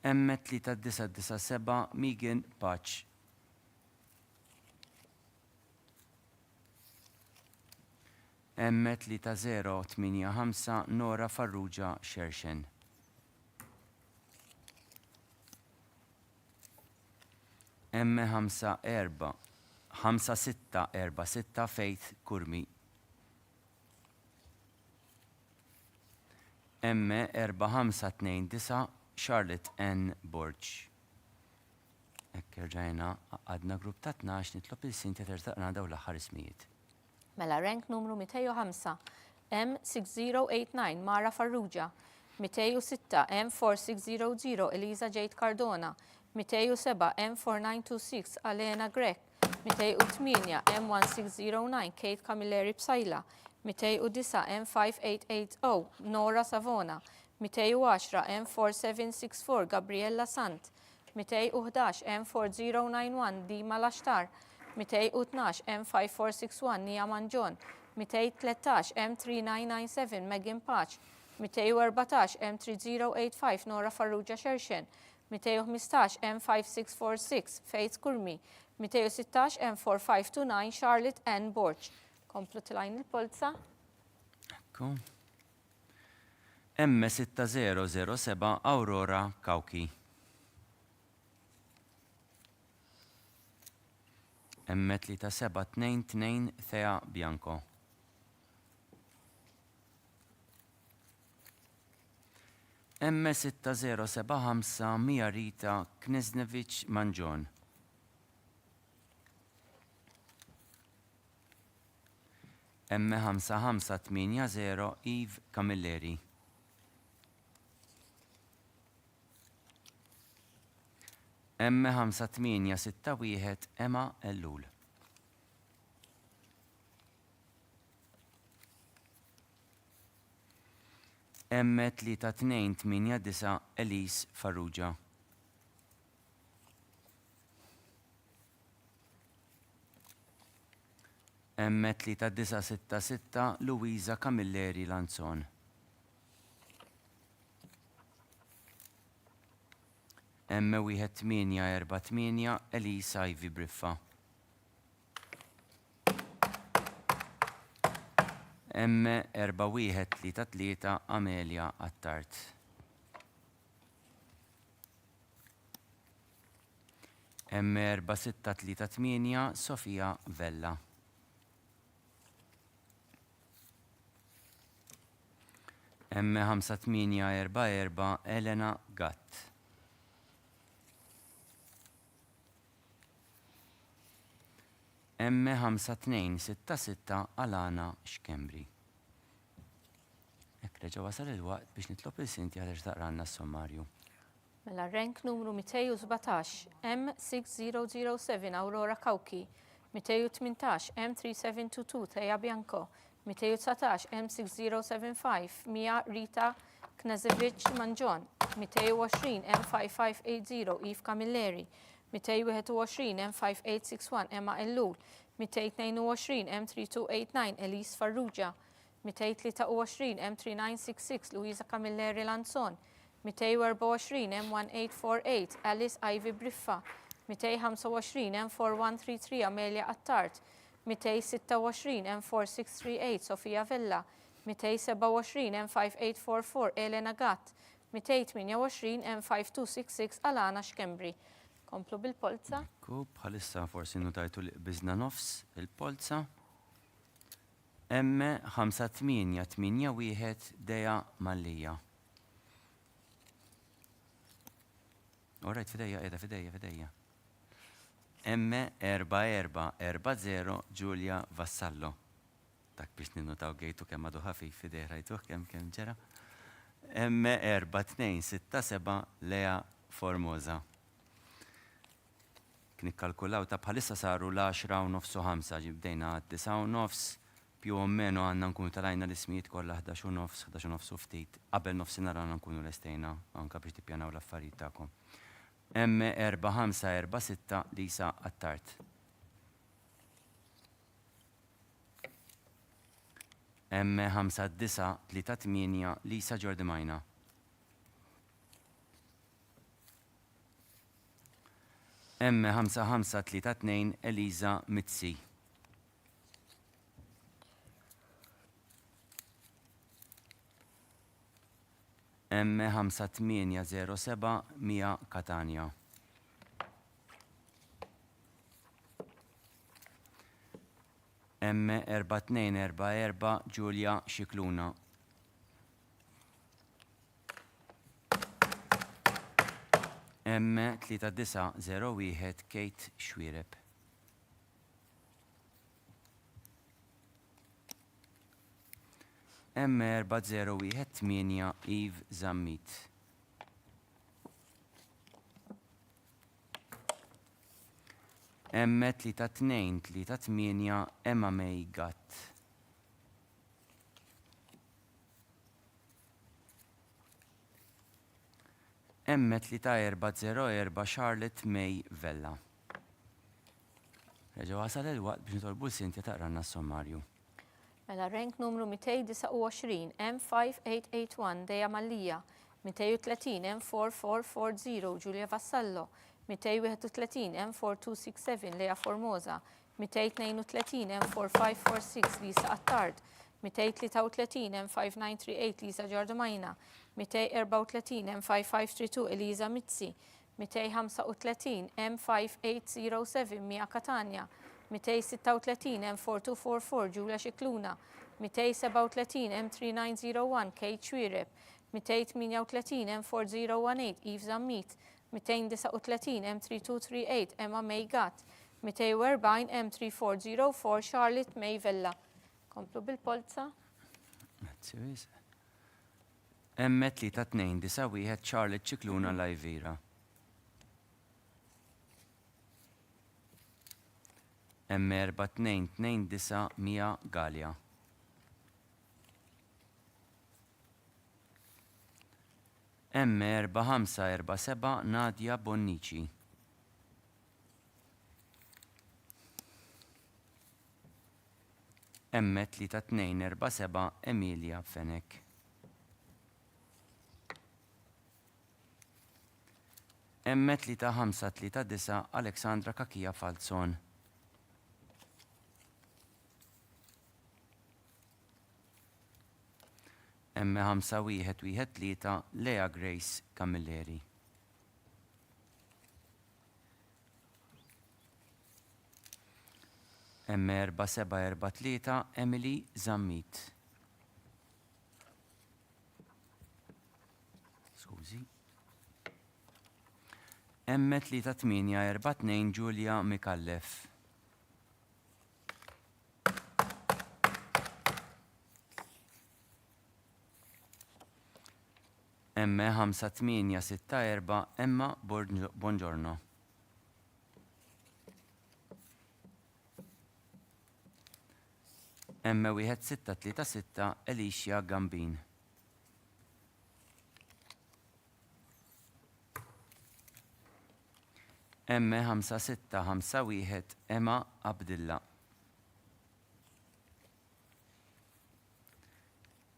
M3997 Megan Patch. M3085 Nora Farrugia Shershen. M5646 Faith Kurmi. M4529 Charlotte N. Borch. Ekkerġajna għadna grupp ta' 12 nitlob il-sinti tertaqna daw l-aħħar ismijiet. Mela rank numru 205 M6089 Mara Farrugia, 206 M4600 Eliza Jade Cardona, 207 M4926 Alena Grek, 208 M1609 Kate Camilleri Psajla, 209 M5880 Nora Savona, 210 M4764 Gabriella Sant, 211 M4091 Dima Laxtar, 212 M5461 Nia Manġon, 213 M3997 Megan Patch, 214 M3085 Nora Farrugia Shershen, 215 M5646 Faith Kurmi, 216 M4529 Charlotte N. Borch. Komplu tilajn il-polza. Ekku. M6007 Aurora Kawki. M3722 Thea Bianco. M6075 Mia Rita Kneznevic Manġon. M5580 Eve Camilleri. M5861 Emma Ellul. M3289 Elise Farrugia. M3966 Luisa Camilleri Lanzon. M1848 Elisa Ivy Briffa. M4133 Amelia Attart. M4638 Sofia Vella. M5844 Elena Gatt. M5266 Alana Xkembri. Reġa wasal il-waqt biex nitlob il-sinti għal taqranna s-sommarju. Mela rank numru 217 M6007 Aurora Kawki, 218 M3722 Teja Bianco, 219 M6075 Mia Rita Knazevic Manġon, 220 M5580 Eve Camilleri, 221 M5861 Emma Ellul, 222 M3289 Elise Farrugia, 223 M3966 Luisa Camilleri Lanzon, 224 M1848 Alice Ivy Briffa, 225 M4133 Amelia Attart, 226 M4638 Sofia Vella, 227 M5844 Elena Gatt, 228 M5266 Alana Xkembri. Komplu bil-polza. Bħalissa forsi nutajtu li bizna nofs il-polza. M5881 Deja Mallija. Alright, fideja. M4440 Giulia Vassallo. Dak biex ninnotaw gejtu kemm għadu ħafif fidej rajtuh kemm ġera. M4267 Lea Formosa. Kien ikkalkulaw ta' bħalissa saru l-10:05 ġibdejna 9:09 più o meno għandna nkunu talajna l-ismijiet kollha 11:09 u ftit. Qabel nofsinhar għandna nkunu lestejna anke biex tippjanaw l-affarijiet tagħkom. M4546 Lisa Attart. M5938 Lisa Ġordimajna. M5532 Eliza Mitzi. M5807 Mia Catania. M4244 Giulia Xikluna. M3901 Kate Xwireb. M4018 Eve Zammit. M3238 Emma May Gatt. M3404 Charlotte May Vella. Reġa wasal il-waqt biex nitolbu l-Sintja taqranna s-sommarju. Mela rank numru 229 M5881 Deja Mallija, 230 M4440 Giulia Vassallo, 231 M4267 Lea Formosa, 232 M4546 Lisa Attard, 233 M5938 Lisa Ġordimajna, 234 M5532 Eliza Mitzi, 235 M5807 Mia Catania, 236 M4244 Giulia Xikluna, 237 M3901 Kate Xwireb, 238 M4018 Eve Zammit, 239 M3238 Emma May Gatt, 240 M3404 Charlotte May Vella. Komplu bil-polza. M3291 Charlotte Xikluna Lajvira. M4229 Mia Galia. M4547 Nadia Bonnici. M3247 Emilia Fenek. M3539 Aleksandra Kakija Falzon. M5113 Lea Grace Camilleri. M4743 Emily Zammit. Skużi. M3842 Giulia Mikallef. M5864 Emma Buongiorno. M1636 Alicia Gambin. M5651 Emma Abdilla.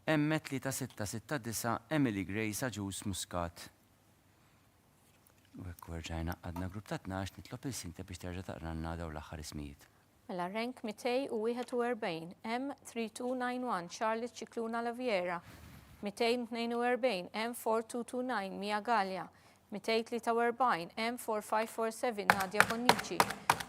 M3669 Emily Grace Aġus Muscat. U hekk werġajna għadna grupp ta' 12 nitlob il-Sintja biex terġa' taqranna dawn l-aħħar ismijiet. Mela rank 241 M3291 Charlotte Xikluna Laviera, 242 M4229 Mia Galia, 243 M4547 Nadia Bonnici,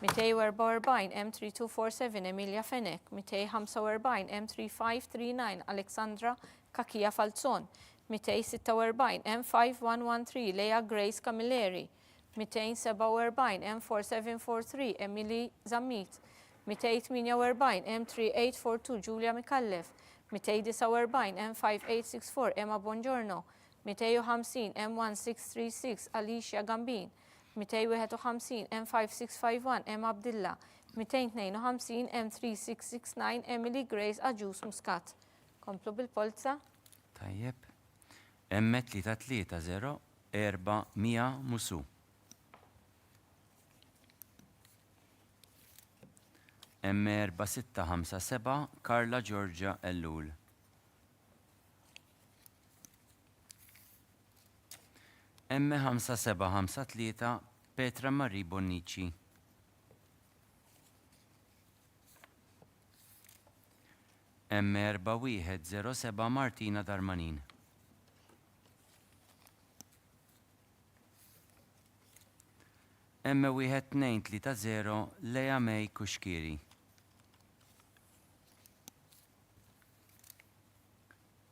244 M3247 Emilia Fenek, 245 M3539 Aleksandra Kakija Falzon, 246 M5113 Lea Grace Camilleri, 247 M4743 Emily Zammit, 248 M3842 Julia Mikallef, 249 M5864 Emma Bongiorno, 250 M1636 Alicia Gambin, 251 M5651 Emma Abdillah, 252 M3669 Emily Grace Aġus Muscat. Komplu bil-polza. Tajjeb. M330 400 Musu. M4657 Karla Giorgia Ellul. M5753 Petra Marie Bonnici. M4107 Martina Darmanin. M1230 Lea May Kuxkiri.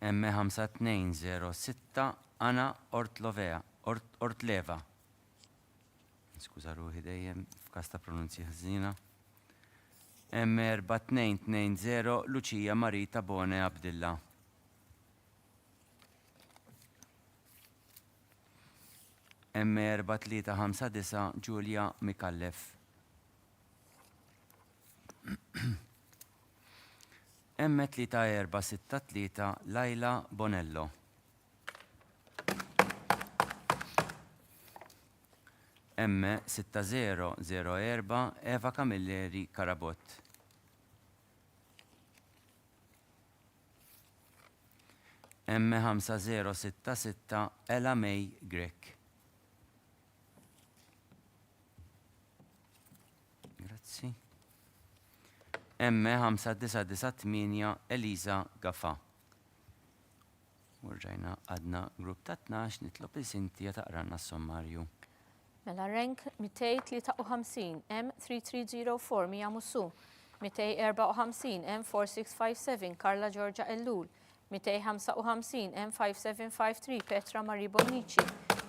M5206 Anna Ortleva. Skuża ruħi dejjem f'każ ta' pronunzja ħażina. M4220 Lucia Marita Bone Abdillah. M4359 Giulia Mikallef. M3463 Laila Bonello. M6004 Eva Camilleri Karabot. M5066 Ella May Grek. Grazzi. M5998 Elisa Gaffa. Urġajna għadna grupp ta' 12 nitlob il-Sintija taqranna s-sommarju. Mela rank 253 M3304 Mija Mussu, 254 M4657 Karla Giorgia Ellul, 255 M5753 Petra Marie Bonnici,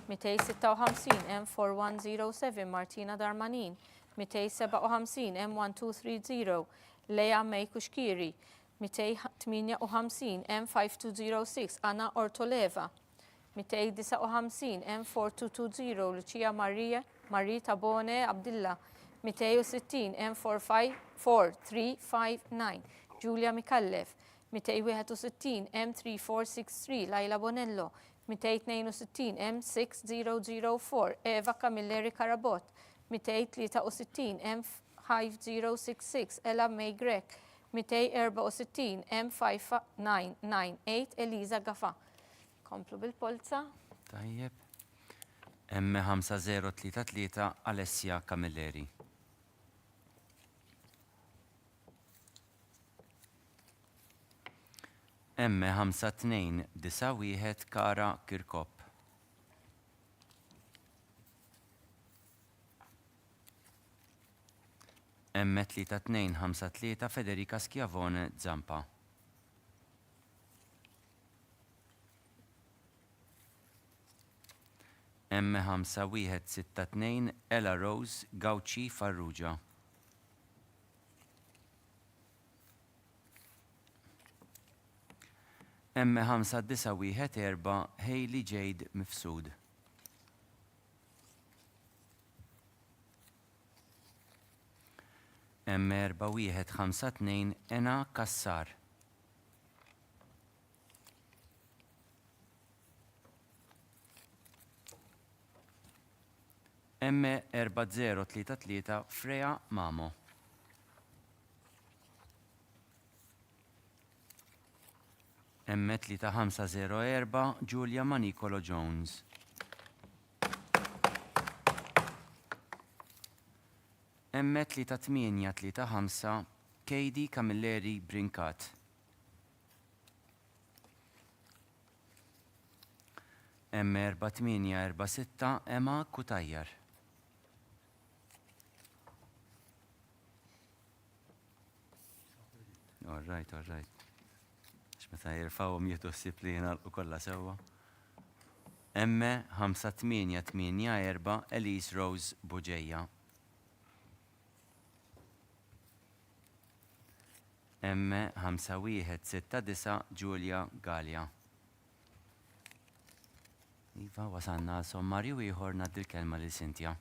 256 M4107 Martina Darmanin, 257 M1230 Lea May Kuxkiri, 258 M5206 Anna Ortoleva, 259 M4220 Lucia Marita Bone Abdillah, 260 M4359 Julia Mikallef, 261 M3463 Laila Bonello, 262 M6004 Eva Camilleri Karabot, 263 M5066 Ella May Grek, 264 M5998 Elisa Gaffa. Komplu bil-polza. Tajjeb. M5033 Alessia Camilleri. M5291 Kara Kirkop. M3253 Federica Schiavone Zampa. M5162 Ella Rose Gauci Farrugia. M5914 Hailey Jade Mifsud. M4152 Ena Kassar. M4033 Freya Mamo. M3504 Giulia Manicolo Jones. M3835 Katie Camilleri Brinkat. M4846 Emma Kutajjar. All right. Meta jirfawhom jieħdu ssib li jingħalqu kollha sewwa. Emme 5884 Elise Rose Buġeja. Emme 5169 Giulia Gallia. Iva, wasanna sommarju ieħor naddi l-kelma lil Cynthia.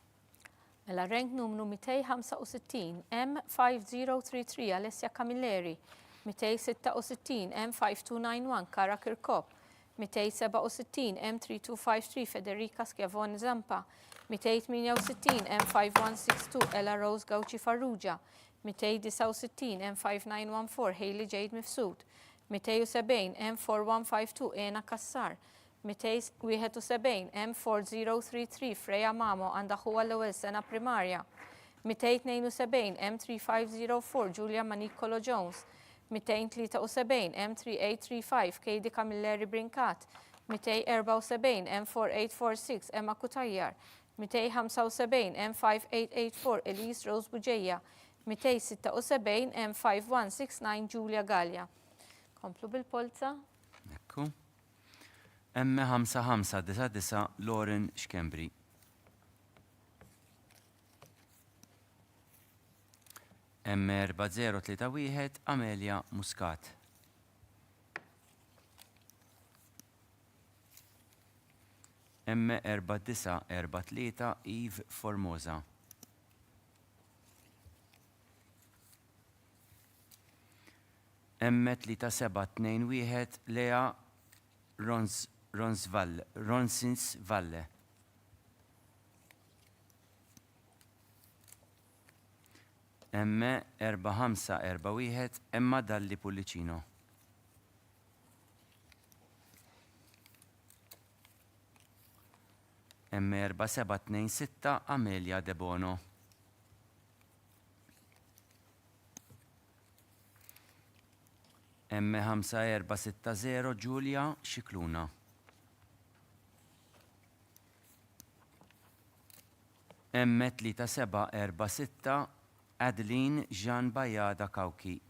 Mela rank numru 265 M5033 Alessia Camilleri, 266 M5291 Kara Kirkop, 267 M3253 Federica Schiavone Zampa, 268 M5162 Ella Rose Gauci Farrugia, 269 M5914 Hailey Jade Mifsud, 270 M4152 Ena Kassar, 271 M4033 Freya Mamo għandha ħuwa l-ewwel sena primarja, 272 M3504 Julia Manicolo Jones, 273 M3835 Katie Camilleri Brinkat, 274 M4846 Emma Kutajjar, 275 M5884 Elise Rose Buġeja, 276 M5169 Giulia Gallia. Komplu bil-polza. Ekku. Emme 5599 Lauren Xkembri. Emme 4031 Amelia Muscat. Emme 4943 Eve Formosa. Emme 3721 Lea Ronsins Valle. Emme 4541 Emma Dalli Pullicino. Emme 4726 Amelia De Bono. Emme 5460 Giulia Xikluna. Emme 3746 Adeline Jean Bajada Kawki.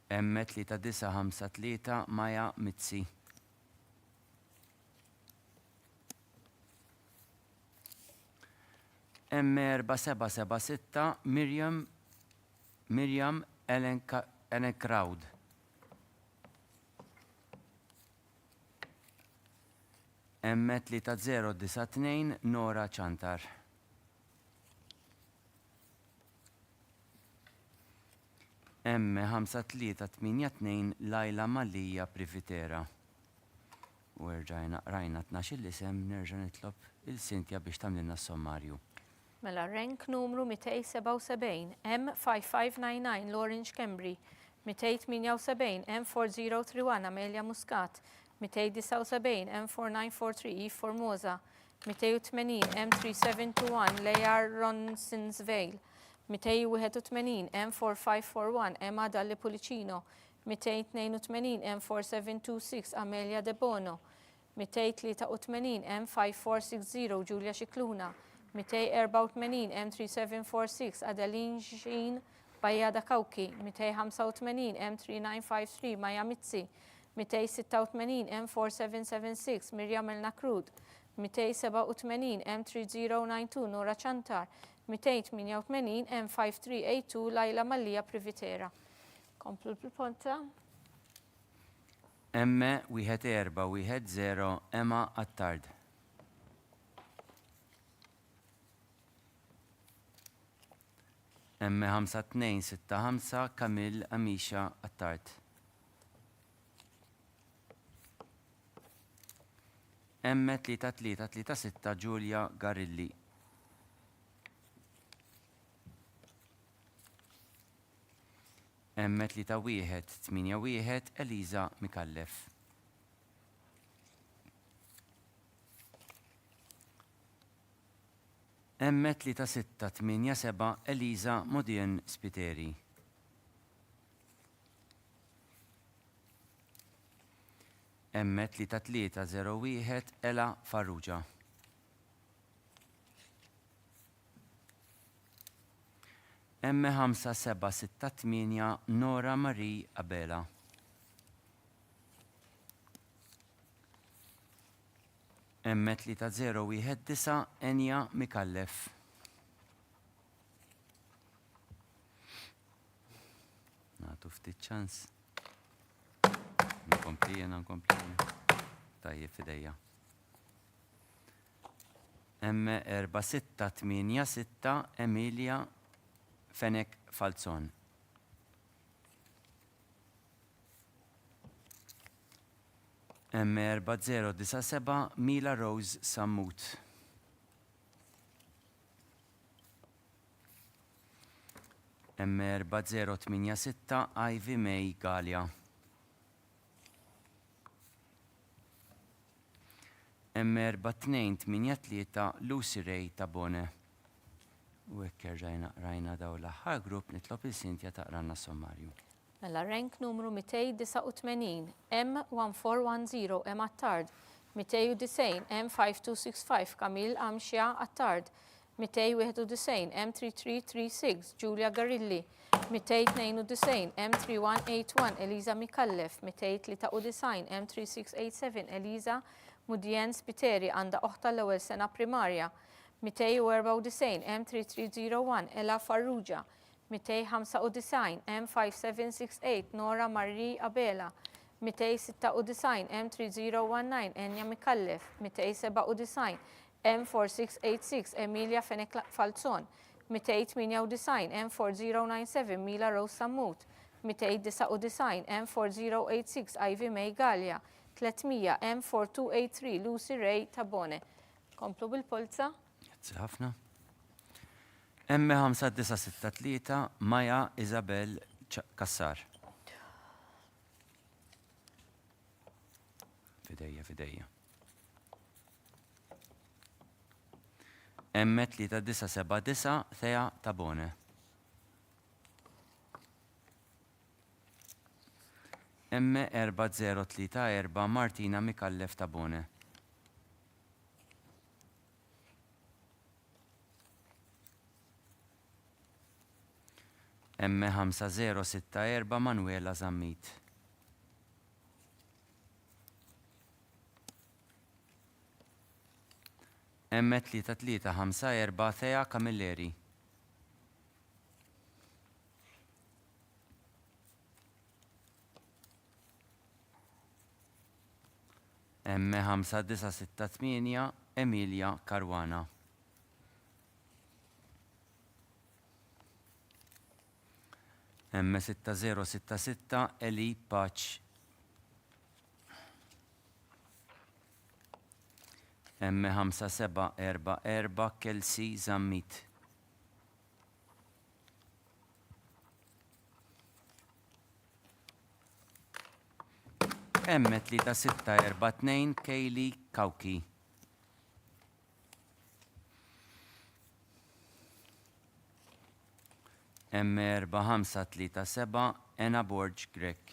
Emme 3953 Maja Mitzi. Emme 4776 Miriam Ellen Crowd. Emme 3092 Nora Chantar. Emme 5382 Laila Malija Privitera. U rġajna rajna 12 l-isem nerġa' nitlob il-Cynthia biex tagħmlilna s-sommarju. Mela rank numru 277 M5599 Lauren Xkembri, 278 M4031 Amelia Muscat, 279 M4943 Eve Formosa, 280 M3721 Leia Ronsensvale, 281 M4541 Emma Dalli Pullicino, 282 M4726 Amelia De Bono, 283 M5460 Giulia Xikluna, 284 M3746 Adeline Jean Bajada Kawki, 285 M3953 Maja Mitzi, 286 M4776 Miriam El Nakrud, 287 M3092 Nora Chantar, 288 M5382 Laila Malija Privitera. Komplu bil-ponta. Emme 1410 Emma Attard. Emme 5265 Kamil Amisha Attard. Emme 3336 Giulia Garilli. Emme 3181 Eliza Mikallef. Emme 3687 Eliza Modien Spiteri. Emme 3301 Ela Farrugia. Emme 5768 Nora Marie Abela. M3019 Enja Mikallef. Nagħtu ftit ċans. Nkompli. Tajjeb fidejja. M4686 Emilia Fenek Falzon. M4097 Mila Rose Sammut. M4086 Ivy May Galia. M4283 Lucy Ray Tabone. U hekk rajna daw l-aħħar grupp nitlob il-Sintja taqranna sommarju. Mela rank numru 289, M1410 M Attard, 290 M5265 Kamil Amxja Attard, 291 M3336 Giulia Garilli, 292 M3181 Eliza Mikallef, 293 M3687 Eliza Mudjen Spiteri għandha oħta l-ewwel sena primarja, 294 M3301 Ella Farrugia, 295 M5768 Nora Marie Abela, 296 M3019 Enja Mikallef, 297 M4686 Emilia Fenek Falzon, 298 M4097 Mila Rose Sammut, 299 M4086 Ivy May Galia, 300 M4283 Lucy Ray Tabone. Komplu bil-polza. ħafna. M5963 Maja Isabel Kassar. Fidejja. M3979 Thea Tabone. M4034 Martina Mikallef Tabone. M5064 Manuela Zammit. M3354 Thea Camilleri. M5968 Emilia Caruana. M6066 Eli Paċ. M5744 Kelsey Zammit. M3642 Kaylee Kauki. M4537 Anna Borg Grek.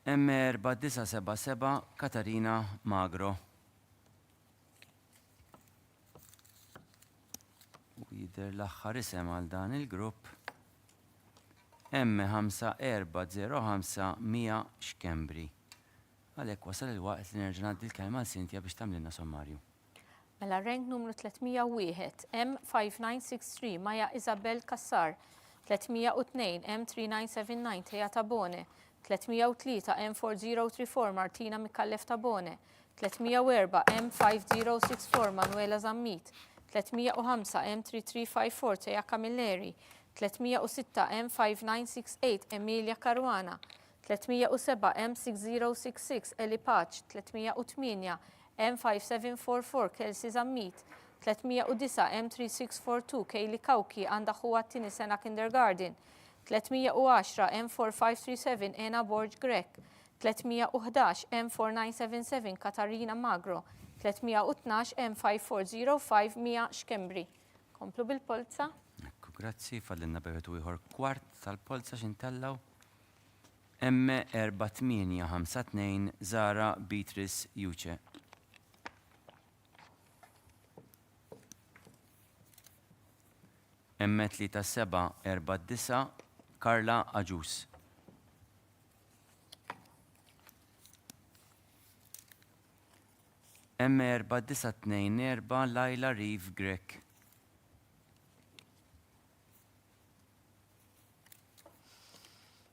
M4977 Katarina Magro. U jidher l-aħħar isem għal dan il-grupp. M5405 Mia Xkembri. Għalhekk wasal il-waqt li nerġa' ngħaddi l-kelma għal Sintja biex tagħmlilna sommarju. Mela rank numru 301, M5963 Maja Isabel Kassar, 302 M3979 Thea Tabone, 303 M4034 Martina Mikallef Tabone, 304 M5064 Manuela Zammit, 305 M3354 Thea Camilleri, 306 M5968 Emilia Caruana, 307 M6066 Eli Paċ, 308 M5744 Kelsey Zammit, 309 M3642 Kaylee Kauki għandha ħuwa t-tieni sena kindergarten, 310 M4537 Anna Borg Grek, 311 M4977 Katarina Magro, 312 M5405 Mia Xkembri. Komplu bil-polza. Grazzi, fallinna beħetu ieħor kwart tal-polza xintellaw. M4852 Zara Beatrice Juce. M3749 Karla Aġus. M4924 Laila Reeve Grek.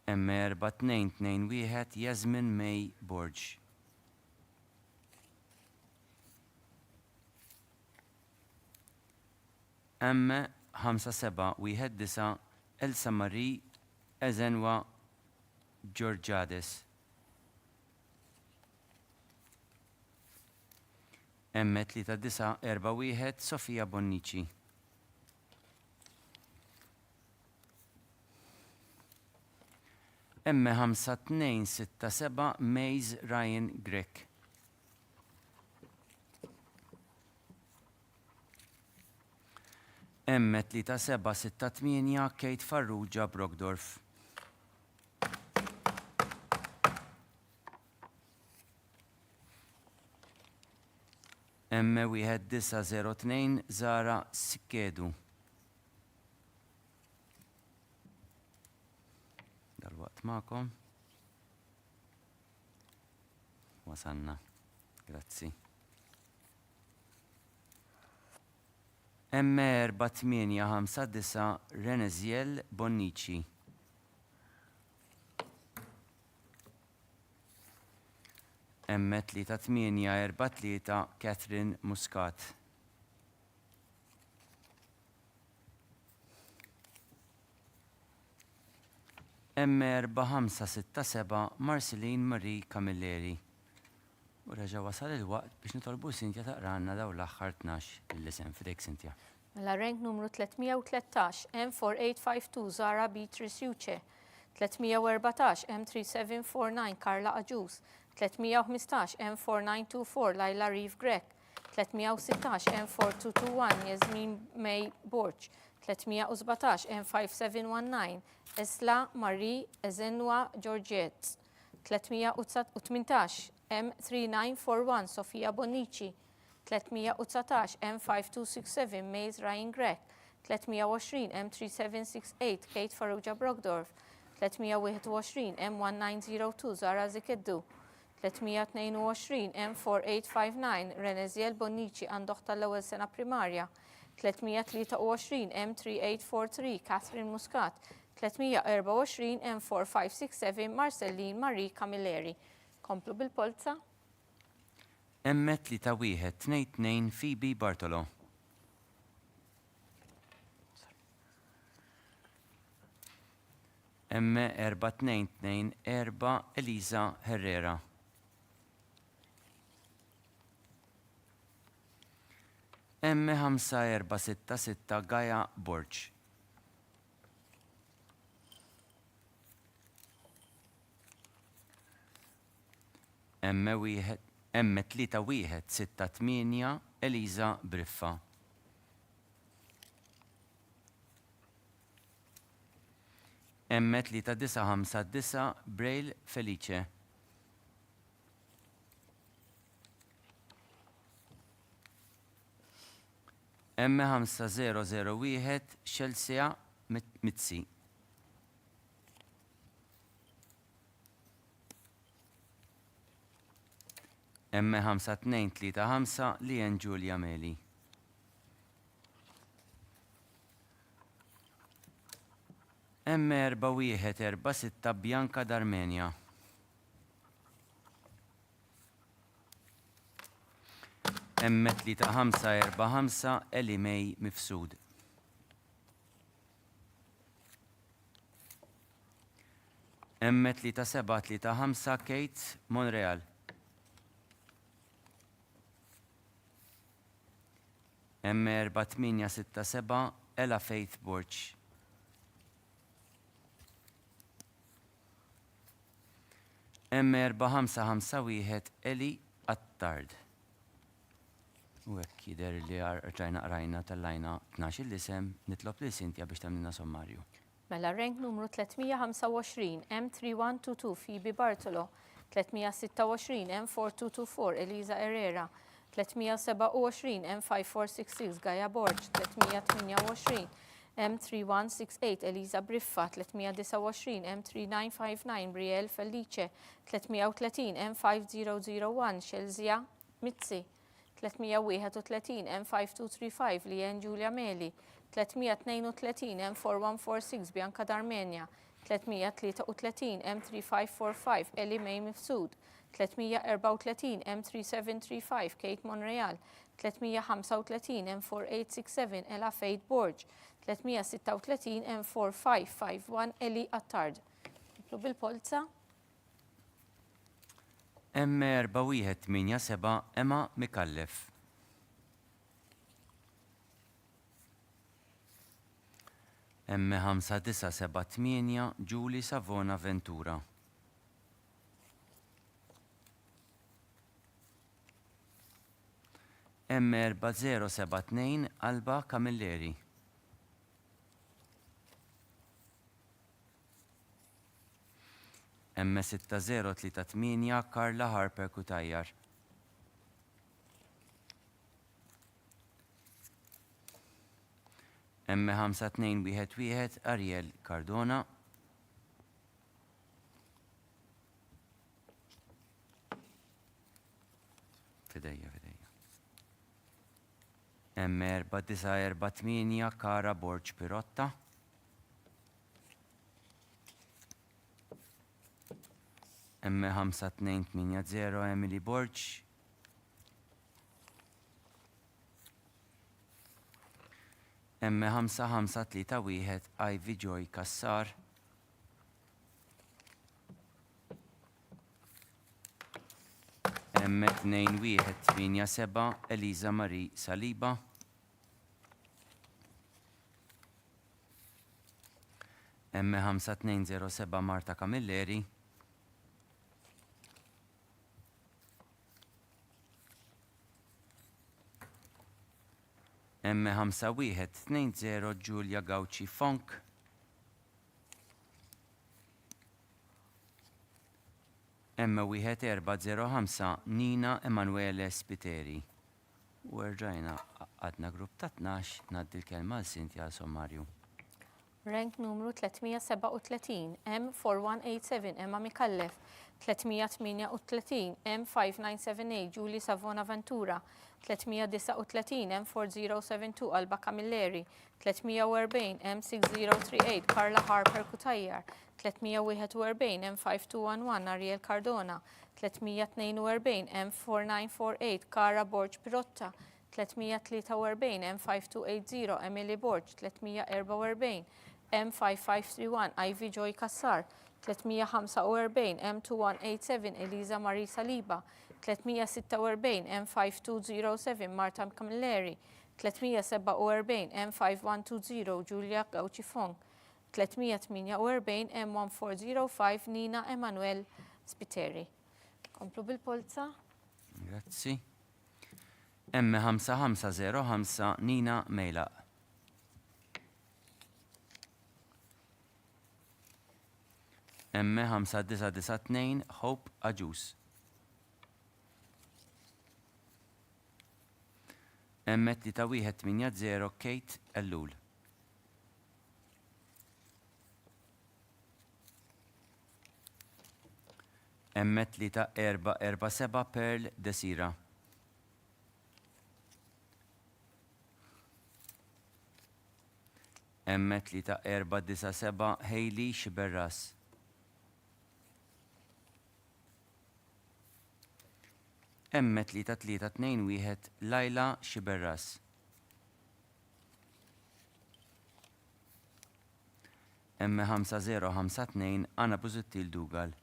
M4221 Yasmin May Borg. M5719 Elsa Marie Ezenwa Georgiades. M3941 Sofia Bonnici. M5267 Maze Ryan Grek. M3768 Kate Farrugia Brogdorf. M1902 Zara Sikedu. Dal-waqt ma'kom. Wasanna. Grazzi. M4859 Reneziel Bonnici. M3843 Catherine Muscat. M4567 Marceline Marie Camilleri. U reġa' wasal il-waqt biex nitolbu Cynthia taqranna daw l-aħħar 12 l-isem fidejk Cynthia. Mela rank numru 313 M4852 Zara Beatrice Juce. 314 M3749 Carla Aġus. 315 M4924 Laila Reeve Grek. 316 M4221 Yasmin May Borg. 317 M5719 Esla Marie Ezenwa Georgiades. 318 M3941 Sofia Bonnici. 319 M5267 Maze Ryan Grek. 320 M3768 Kate Farrugia Brogdorf. 321 M1902 Zara Zikeddu. 322 M4859 Reneziel Bonnici għandoħ tal-ewwel sena primarja. 323 M3843 Catherine Muscat. 324 M4567 Marceline Marie Camilleri. Komplu bil-polza. M3122 Phoebe Bartolo. M4224 Elisa Herrera. M5466 Gaia Borg. M3168 Elisa Briffa. M3959 Braille Felice. M5001 Chelsea Mitzi. M5235 Lien Giulia Meli. M4146 Bianca Darmenia. M3545 Eli May Mifsud. M3735 Kate Monreal. M4867 Ella Faith Borch. M4551 Eli Attard. U hekk jidher li rġajna qrajna tal-lajna 12 l-isem nitlob li Cynthia biex tagħmilna sommarju. Mela rank numru 325 M3122 Phoebe Bartolo. 326 M4224 Elisa Herrera. 327 M5466 Gaia Borg. 328 M3168 Elisa Briffa. 329 M3959 Brielle Felice. 330 M5001 Chelsea Mitzi. 331 M5235 Lian Giulia Meli, 332 M4146 Bianca Darmenja, 333 M3545 Eli May Mifsud, 334 M3735 Kate Monreal, 335 M4867 Ella Faith Borg, 336 M4551 Eli Attard. Bil-polza. M4187 Emma Mikallef. M5978 Julie Savona Ventura. M4072 Alba Camilleri. M6038 Carla Harper Kutajjar. M5211 Ariel Cardona. Fidejja. M4948 Kara Borg Pirotta. M5280 Emily Borg. M5531 Ivy Joy Kassar. M2187 Eliza Marie Saliba. M5207 Marta Camilleri. M5120 Giulia Gauci Funk. M1405 Nina Emanuele Spiteri. U rġajna għadna grupp ta' 12 naddi l-kelma l-Sintja Sommarju. Rank numru 337 M4187 Emma Mikallef, 338 M5978 Julie Savona Ventura, 339 M4072 Alba Camilleri, 340 M6038 Carla Harper Kutajjar, 341 M5211 Ariel Cardona, 342 M4948 Cara Borg Pirotta, 343 M5280 Emily Borg, 344 M5531 Ivy Joy Kassar, 345 M2187 Eliza Marie Saliba, 346 M5207 Marta Camilleri, 347 M5120 Giulia Gauci Fong, 348 M1405 Nina Emanuel Spiteri. Komplu bil-polza. Grazzi. M5505 Nina Mejla. M5992 Hope Aġus. M3180 Kate Ellul. M3447 Pearl Desira. M3497 Hailey Xiberras. M3321 Laila Xiberras. M5052 Anna Buzuttil Dugal.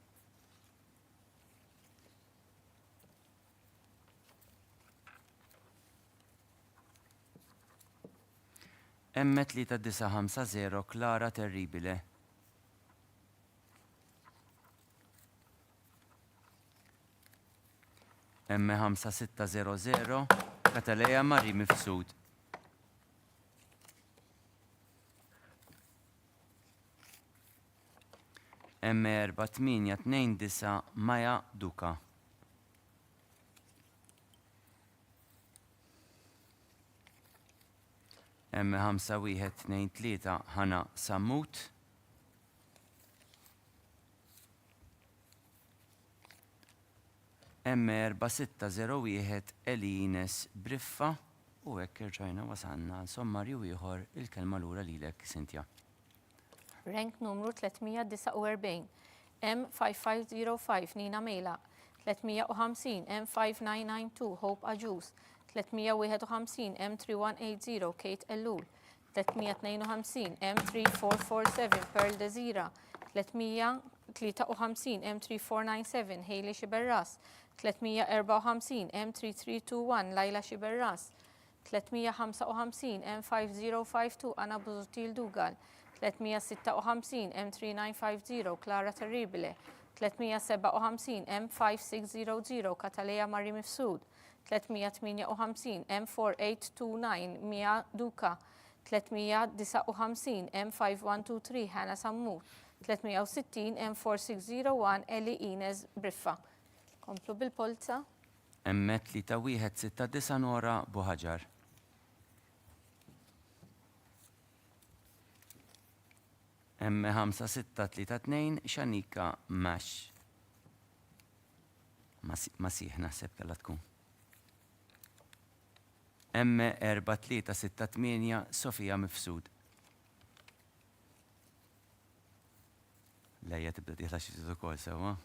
M3950 Clara Terribile. M5600 Kataleja Mari Mifsud. M4829 Maja Duka. M5123 Hana Sammut. M4601 Elines Briffa u hekk irġajna wasanna sommarju ieħor il-kelma lura lilek, Cynthia. Rank numru 349, M5505 Nina Mela, 350 M5992 Hope Ajus, 351 M3180 Kate Ellul, 352 M3447 Pearl Desira, 353 M3497 Hailey Shiberras, 354 M3321 Laila Shiberras, 355 M5052 Anna Buzutil Dugal, 356 M3950 Clara Terribile, 357 M5600 Katalea Mari Mifsud, 358 M4829 Mia Duka, 359 M5123 Hannah Sammut, 360 M4601 Eli Inez Briffa. Komplu bil-polza. M3169 Nora Buħaġar. M5632 Xanika Mash. Masih naħseb kella tkun. M4368 Sofija Mifsud. Lejja tibda diħla xi ukoll sewwa.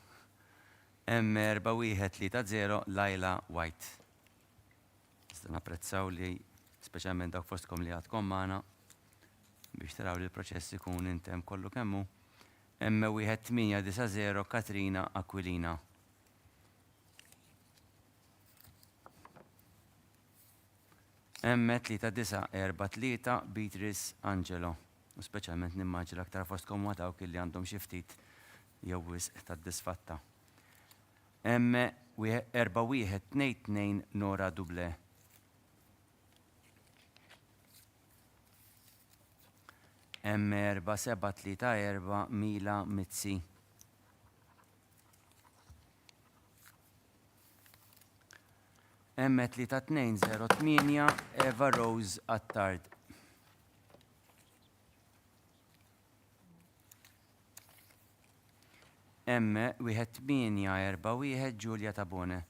M4130 Laila White. Nista' napprezzaw li speċjalment dawk fostkom li għadkom magħna biex taraw li l-proċess ikun intemm kollu kemmu. M1890 Katrina Aquilina. M3943 Beatrice Angelo. U speċjalment nimmaġi aktar fostkom ma dawk li għandhom xi ftit jew wisq tad-disfatta. M4122 Nora Duble. M4734 Mila Mitzi. M3208 Eva Rose Attard. M1841 Giulia Tabone.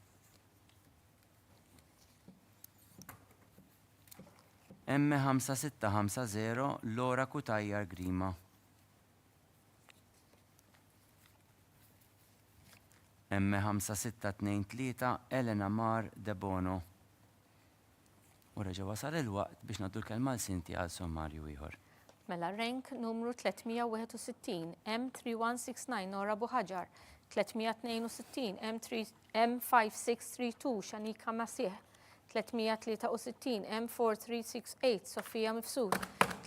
M5650 Laura Kutajjar Grima. M5623 Elena Mar De Bono. U reġa' wasal il-waqt biex nagħtu l-kelma l-Cynthia għal sommarju ieħor. Mela rank numru 361 M3169 Nora Buħaġar, 362 M5632 Xanika Masih, 363 M4368 Sofija Mifsud,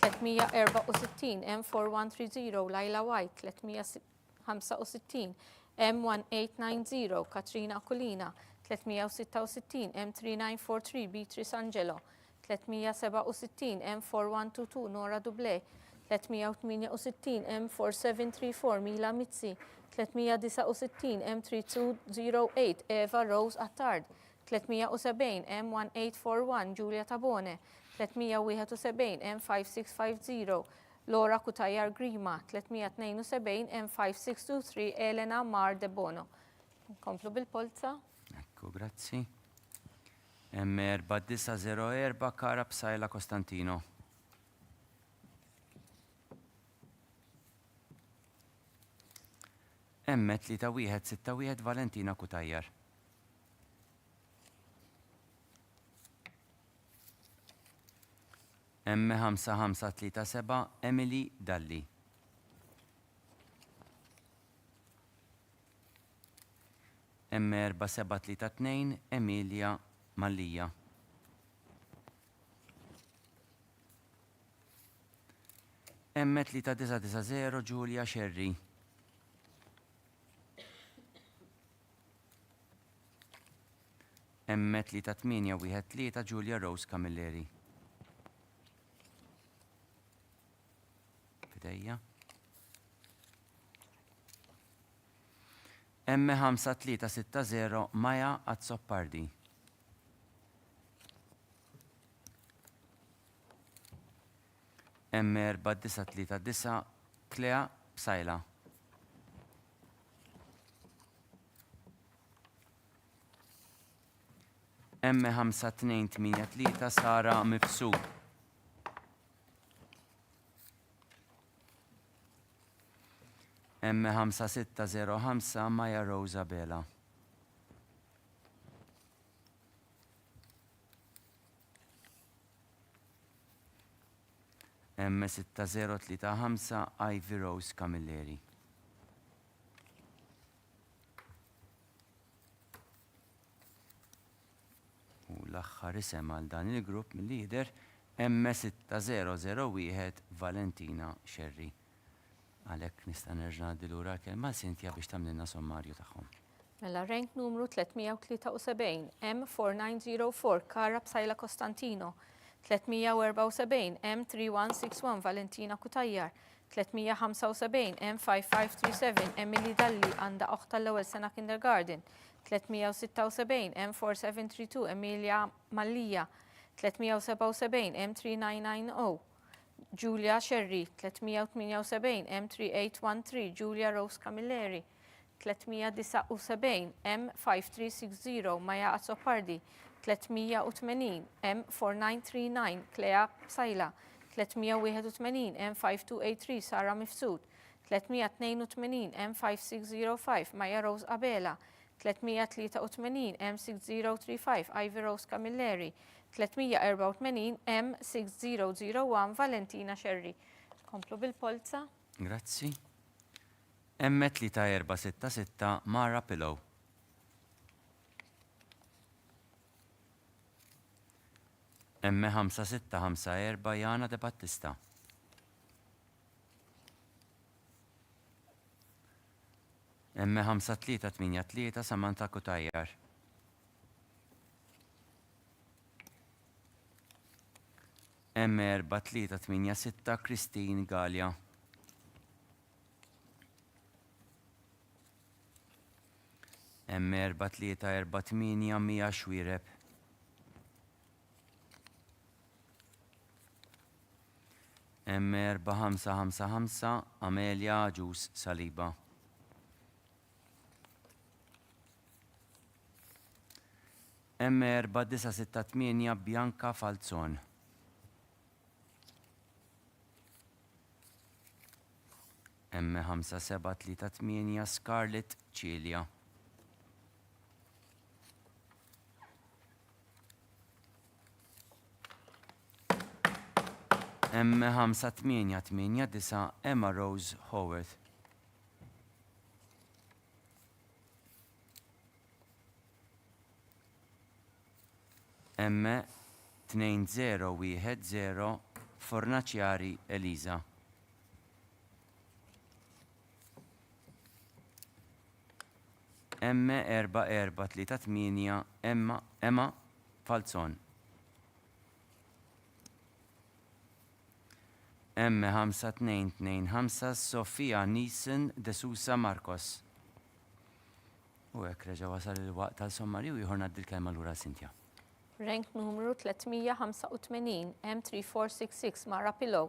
364 M4130 Laila White, 365 M1890 Katrina Aquilina, 366 M3943 Beatrice Angelo, 367 M4122 Nora Duble, 368 M4734 Mila Mitzi, 369 M3208 Eva Rose Attard, 370 M1841 Giulia Tabone, 371 M5650 Laura Kutajjar Grima, 372 M5623 Elena Mar De Bono. Komplu bil-polza. Ekku, grazzi. M4904 Kara Psajla Costantino. M3161 Valentina Kutajjar. M5537 Emily Dalli. M4732 Emilia Mallija. M3990 Giulia Sherry. M3813 Giulia Rose Camilleri. Fidejja. M5360 Maja Azzoppardi. M4939 Clea Psajla. M5283 Sara Mifsud. M5605 Maja Rosa Bela. M6035 Ivy Rose Camilleri. U l-aħħar isem għal dan il-grupp mill-lider M6001 Valentina Xerri. Għalhekk nista' nerġa' ngħaddi lura l-kelma Cynthia biex tagħmlilna sommarju tagħhom. Mela rank numru 373 M4904 Kara Psajla Costantino, 374 M3161 Valentina Kutajjar, 375 M5537 Emily Dalli għandha oħta l-ewwel sena kindergarten, 376 M4732 Emilia Mallija, 377 M3990 Giulia Sherry, 378 M3813 Giulia Rose Camilleri, 379 M5360 Maja Azzopardi, 380 M4939 Clea Psajla, 381 M5283 Sara Mifsud, 382 M5605 Maja Rose Abela, 383 M6035 Ivy Rose Camilleri, 384 M6001 Valentina Xerri. Komplu bil-polza. Grazzi. M3466 Mara Pillow. M5654 Jana De Battista. M5383 Samantha Kutajjar. M4386 Christine Gallia. M4348 Mia Xwireb. M4555 Amelia Ġus Saliba. M4968 Bianca Falzon. M5738 Scarlett Cilia. M5889 Emma Rose Howard. M2010 Fornaciari Elisa. M4438 Emma Falzon. M5225 Sofia Nissen De Sousa Marcos. U hekk reġa' wasal il-waqt tal-sommarju ieħor ngħaddi l-kelma lura Cynthia. Rank numru 385 M3466 Mara Pillow,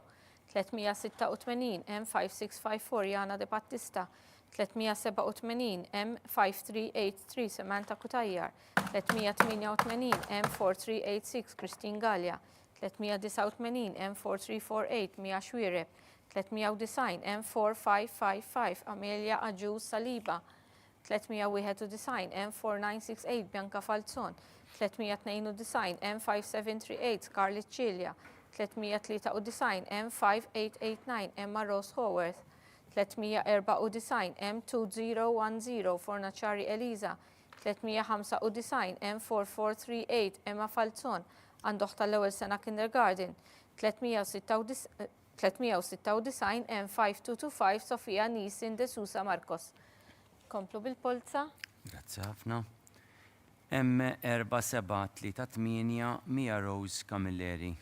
386 M5654 Jana De Battista, 387 M5383 Samantha Kutajjar, 388 M4386 Christine Gallia, 389 M4348 Mia Xwireb, 390 M4555 Amelia Aġuz Saliba, 391 M4968 Bianca Falzon, 392 M5738 Scarlett Cilia, 393 M5889 Emma Rose Howard, 394 M2010 Fornaciari Elisa, 395 M4438 Emma Falzon għandoħ tal-ewwel sena kindergarten, 396 M5225 Sofia Nisin De Sousa Marcos. Komplu bil-polza. Grazzi ħafna. M4738 Mia Rose Camilleri.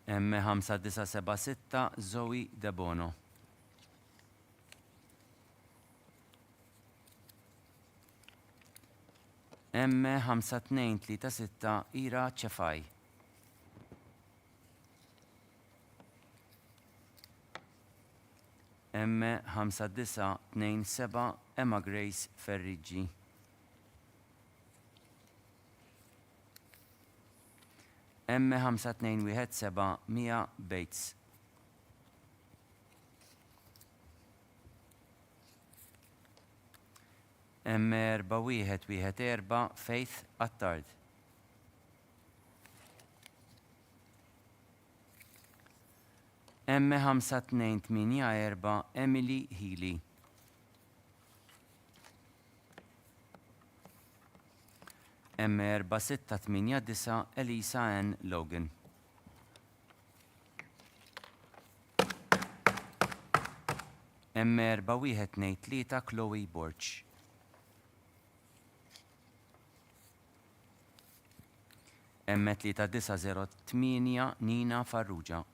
M5976 Zoe De Bono. M5236 Ira Ċefaj. M5927 Emma Grace Ferriggi. M5217 Mia Bates. M4114 Faith Attard. M5284 Emily Healy. M4689 Elisa Ann Logan. M4123 Chloe Borch. M3908 Nina Farrugia.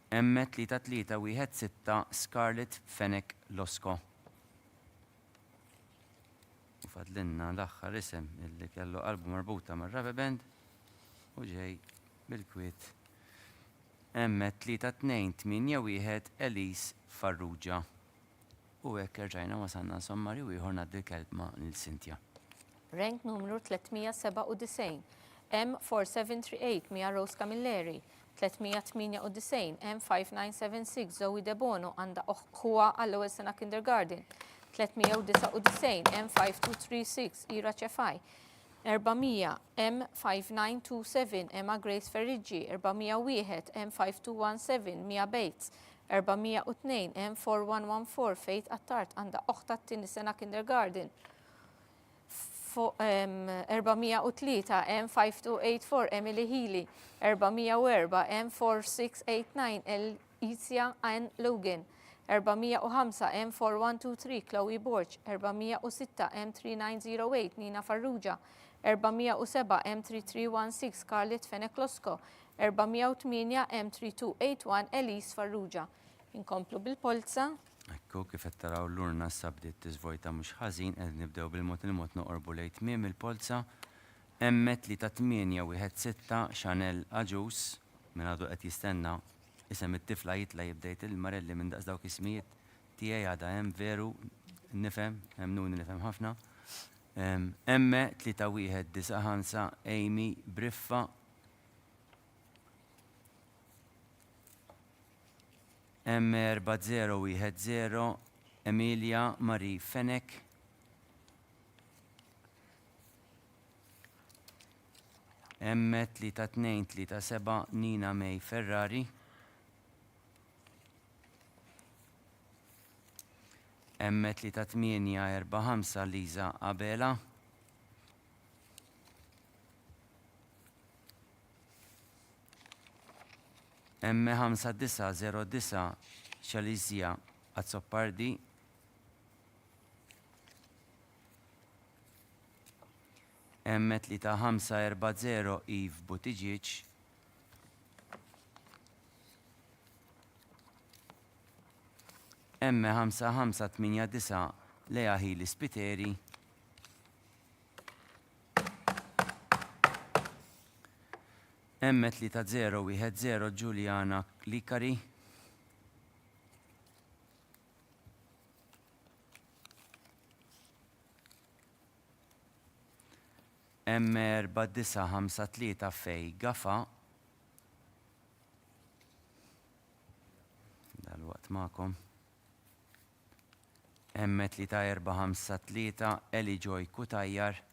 M3316 Scarlett Fennec Losco. Fadlinna l-aħħar isem illi kellu qalbu marbuta mar-Rubber Band u ġej bil-kwiet. M3281 Elise Farrugia. U hekk erġajna wasalna sommarju ieħor ngħaddi l-kelma lil Cynthia. Rank numru 397 M4738 Mia Rose Camilleri. 398 M5976 Zoe De Bono għandha uħwa għall-ewwel sena kindergarten. 399 M5236 Ira Ċefaj. 400 M5927 Emma Grace Ferriggi. 401 M5217 Mia Bates. 402 M4114 Faith Attard għandha oħta t-tieni sena kindergarten. 403 M5284 Emily Healy. 404 M4689 Elisia Ann Logan. 405 M4123 Chloe Borch. 406 M3908 Nina Farrugia. 407 M3316 Scarlett Fennec Losco. 408 M3281 Elise Farrugia. Inkomplu bil-polza. Ekku kif qed taraw l-urna sabdiet tiżvojta mhux ħażin qed nibdew bil-mod il-mod noqorbu lejn tmiem il-polza. M3816 Chanel Aġus minn għadu qed jistenna isem it-tifla jitla jibdejt il-Marelli minn daqs dawk ismijiet tiegħi għadha hemm veru nifhem, hemm nuni nifhem ħafna. M3195 Amy Briffa. M4010 Emilia Marie Fennec. M3237 Nina May Ferrari. M3845 Liza Abela. M5909 Xalizja Azzopardi. M3540 Yves Buttigieg. M5589 Lea Hili Spiteri. M3010 Giuliana Licari. M4953 Fej Gafa. Dal-waqt ma'kom. M3453 Eli Joy Kutajjar.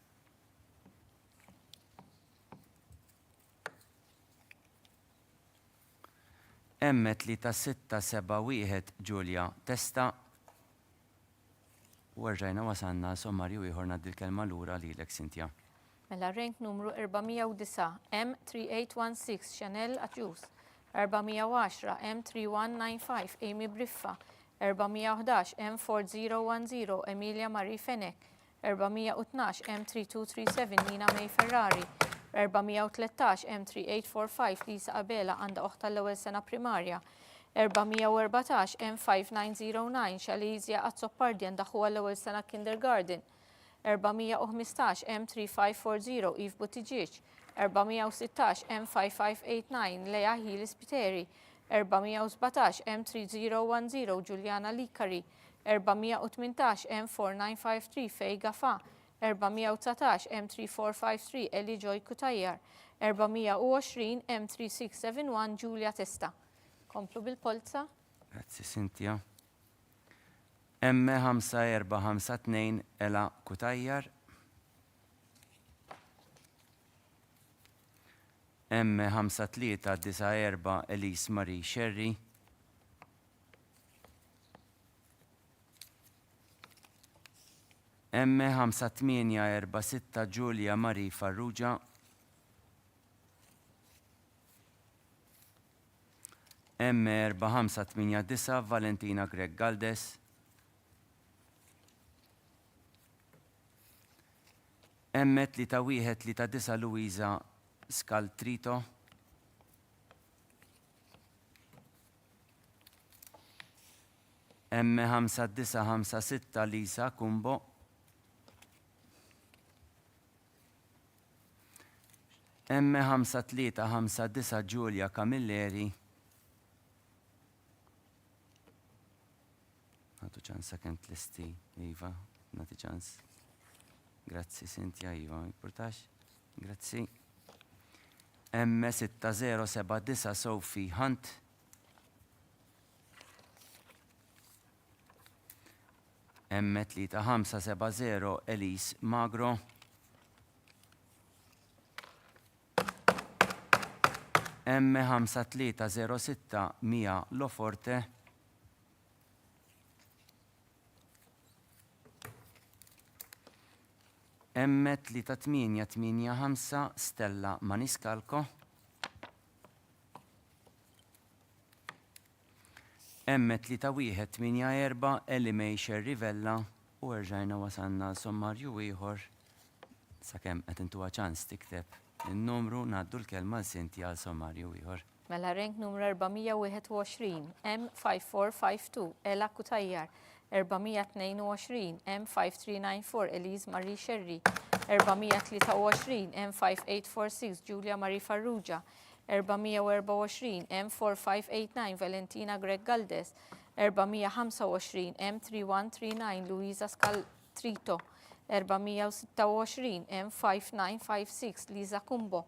M3671 Giulia Testa. U rġajna wasanna sommarju ieħor ngħaddi l-kelma lura lilek Cynthia. Mela rank numru 409 M3816 Chanel Aġus. 410 M3195 Amy Briffa. 411 M4010 Emilia Marie Fennec. 412 M3237 Nina May Ferrari. 413 M3845 Lisa Abela għandha oħta l-ewwel sena primarja. 414 M5909 Xalizja Azzopardi għandha ħuha l-ewwel sena kindergarten. 415 M3540 Yves Buttigieg. 416 M5589 Lea Hili Spiteri. 417 M3010 Giuliana Likari, 418 M4953 Fej Gafa, 419 M3453 Eli Joy Kutajjar, 420 M3671 Giulia Testa. Komplu bil-polza. Grazzi, Cynthia. M5452 Ela Kutajjar. M5394 Elise Marie Sherry. M5846 Giulia Marie Farrugia. M4589 Valentina Greg Galdes. M3139 Luisa Scaltrito. M5956 Lisa Kumbo. M5359 Giulia Camilleri. Natu ċans second listi, Iva, nati ċans. Grazzi, Cynthia, Iva, importax. Grazzi. M6079 Sophie Hunt. M3570 Elise Magro. M5306 Mia Loforte. M3885 Stella Maniscalco. M3184 Elimej Rivella u rġajna wasanna sommarju ieħor sakemm qed intuha ċans tikteb in-numru ngħaddu l-kelma l-Cynthia għal sommarju ieħor. Mela rank numru 421 M5452 Ela Kutajjar, 422 M5394 Elise Marie Sherry, 423 M5846 Giulia Marie Farrugia, 424 M4589 Valentina Greg Galdes, 425 M3139 Luisa Scaltrito, 426 M5956 Lisa Kumbo,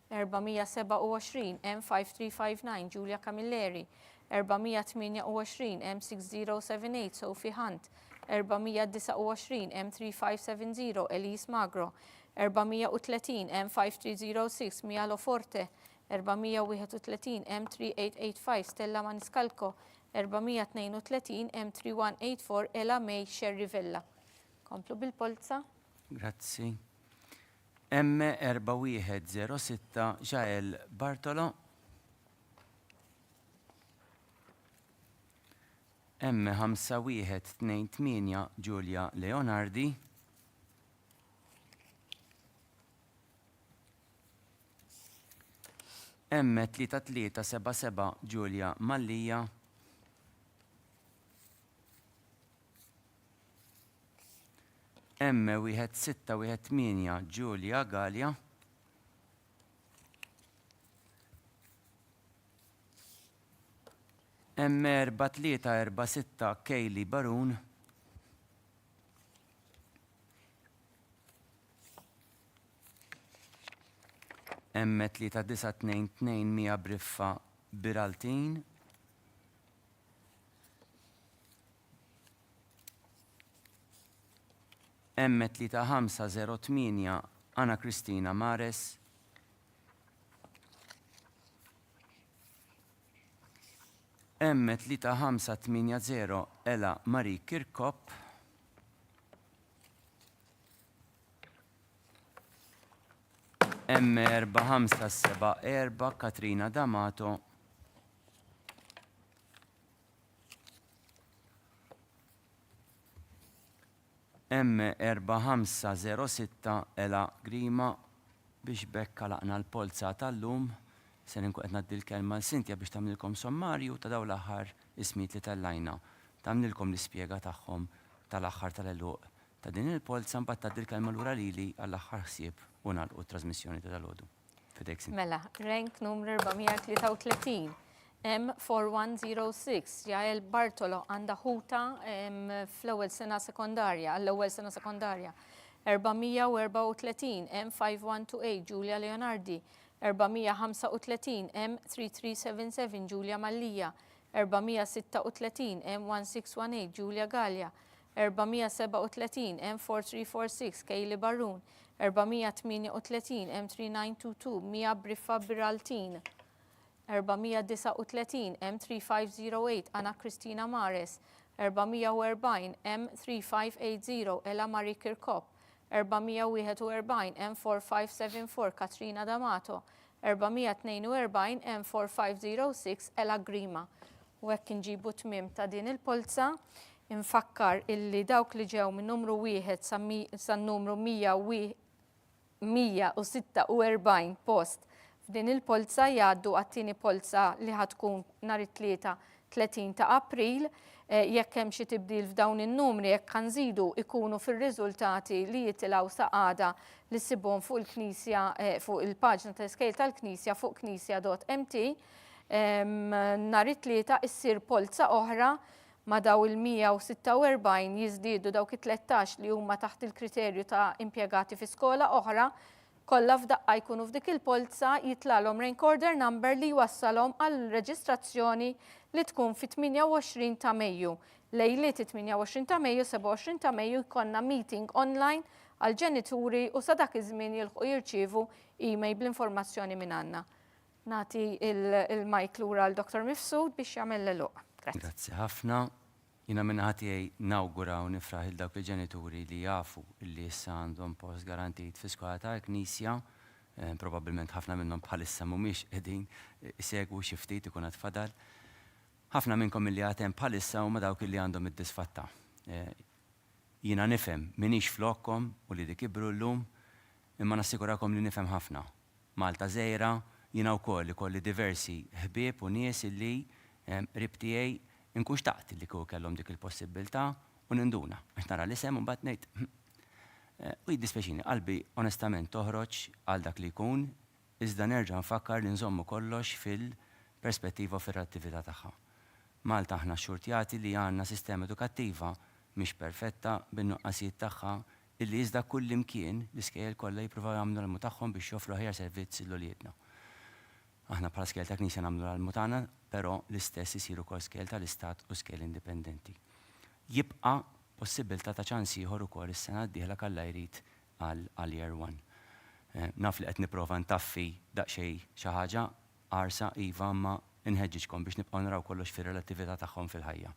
427 M5359 Giulia Camilleri, 428 M6078 Sophie Hunt, 429 M3570 Elise Magro, 430 M5306 Mia Loforte, 431 M3885 Stella Maniscalco, 432 M3184 Ela May Sherrivella. Komplu bil-polza. Grazzi. M4106 Jael Bartolo. M5128 Giulia Leonardi. M3377 Giulia Mallija. M1618 Giulia Gallia. M4346 Kayli Barun. M3922 Mia Briffa Biraltin. M3508 Anna Cristina Mares. M3580 Ela Marie Kirkop. M4574 Katrina D'Amato. M4506 Ela Grima. Biex bekka laqna l-polza tal-lum, se nkun qed ngħaddi l-kelma l-Cynthia biex tagħmlilkom sommarju ta' dawn l-aħħar ismijiet li tellajna. Tagħmlilkom l-ispjega tagħhom tal-aħħar tal-eluq ta' din il-polza mbagħad tgħaddi l-kelma lura lili għall-aħħar ħsieb u nagħlqu t-trasmissjoni ta' dalgħodu. Fidejk, Cynthia. Mela, rank numru 433 M4106, Jael Bartolo għanda ħuta fl-ewwel sena sekondarja, l-ewwel sena sekondarja. 434 M5128, Giulia Leonardi. 435 M3377, Giulia Mallija. 436 M1618, Giulia Gallia. 437 M4346, Kayli Barun. 438 M3922, Mia Briffa Biraltin. 439 M3508, Anna Kristina Mares. 440 M3580, Ella Marie Kirkop. 441 M4574, Katrina D'Amato. 442 M4506, Ella Grima. U hekk inġibu tmiem ta' din il-polza, infakkar illi dawk li ġew minn numru 1 sa numru 146 post f'din il-polza jgħaddu għat-tieni polza li ħatkun nhar it-tlieta 30 ta' April. Jekk hemm xi tibdil f'dawn in-numri jekk ħanżidu ikunu fir-riżultati li jitilgħu sa għada li ssibhom fuq il-Knisja fuq il-paġna tal-iskejl tal-Knisja fuq knisja.mt. Nhar it-tlieta issir polza oħra ma daw il-146 jiżdiedu dawk it-13 li huma taħt il-kriterju ta' impjegati fi skola oħra, kollha f'daqqa jkunu f'dik il-polza jitlalhom recorder number li jwassalhom għal reġistrazzjoni li tkun fit-28 ta' Mejju. Lejliet 28 ta' Mejju, 27 ta' Mejju jkollna meeting online għal ġenituri u sa dak iż-żmien jilħqu jirċievu email bl-informazzjoni minn għandna. Nagħti il-mike lura għal Dr. Mifsud biex jagħmel l-luq. Grazzi ħafna. Jina minna ħatijaj nawgura u nifraħ il-dawk il-ġenituri li jafu li issa għandhom post garantit fi skola tal-Knisja. Probabilment ħafna minnhom bħalissa mhumiex qegħdin isegwu xi ftit ikun qed fadal. Ħafna minnkom li għatem bħalissa huma dawk li għandhom id-disfatta. Jina nifhem minix flokkom u li dik ibru llum, imma nassigurakom li nifhem ħafna. Malta żgħira, jina wkoll ikolli diversi ħbieb u nies illi rib tiegħi inkun xtaqt li kieku kellhom dik il-possibilità u ninduna għax nara l-isem u mbagħad ngħid. U jiddispjaċini, qalbi onestament toħroġ għal dak li jkun, iżda nerġa' nfakkar li nżommu kollox fil-perspettiva u fir-attività tagħha. Malta aħna xurtjati li għandna sistema edukattiva mhix perfetta bin-nuqqasijiet tagħha illi iżda kull imkien l-iskejjel kollha jippruvaw jagħmlu l-almu tagħhom biex joffru ħjar servizz l-uliedna. Aħna bħala skejjel ta' Knisja nagħmlu l-almu tagħna, però l-istess isiru wkoll skejjel tal-Istat u skejjel indipendenti. Jibqa' possibilità ta' ċans ieħor ukoll is-sena d-dieħla kalla jrid għal year 1. Naf li qed nipprova ntaffi daqsxejn xi ħaġa qarsa iva ma inħeġġiġkom biex nibqgħu naraw kollox fir-relattività tagħhom fil-ħajja.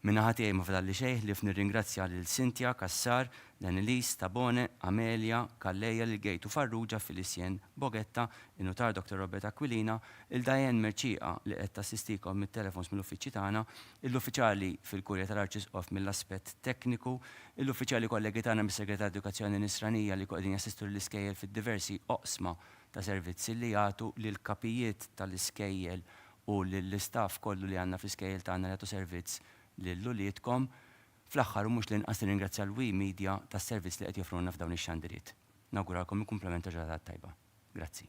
Minnaħa tiegħi ma fadalli xejn li nirringrazzja lil Cynthia Kassar, Danilis, Tabone, Amelia, Kalleja li Gejtu Farrugia, Felicien Bogetta, il-Notar Dr. Robert Aquilina, il-Dajen Merċiqa li qed tassistikom mit-telefons mill-uffiċċji tagħna, l-uffiċjali fil-Kurja tal-Arċisqof mill-aspett tekniku, l-uffiċjali kollegi tagħna mis-Segretar Edukazzjoni Nisranija li qegħdin jassistu l-iskejjel fid-diversi oqsma ta' servizzi li jagħtu lil kapijiet tal-iskejjel u lill-istaff kollu li għandna fl-iskejjel tagħna li jagħtu servizz lill-uliedkom. Fl-aħħar u mhux li inqas ningrazzja l-Wi Media tas-servizz li qed joffrulna f'dawn ix-xandiriet. Nawguralkom il-kumplament ta' ġurnata tajba. Grazzi.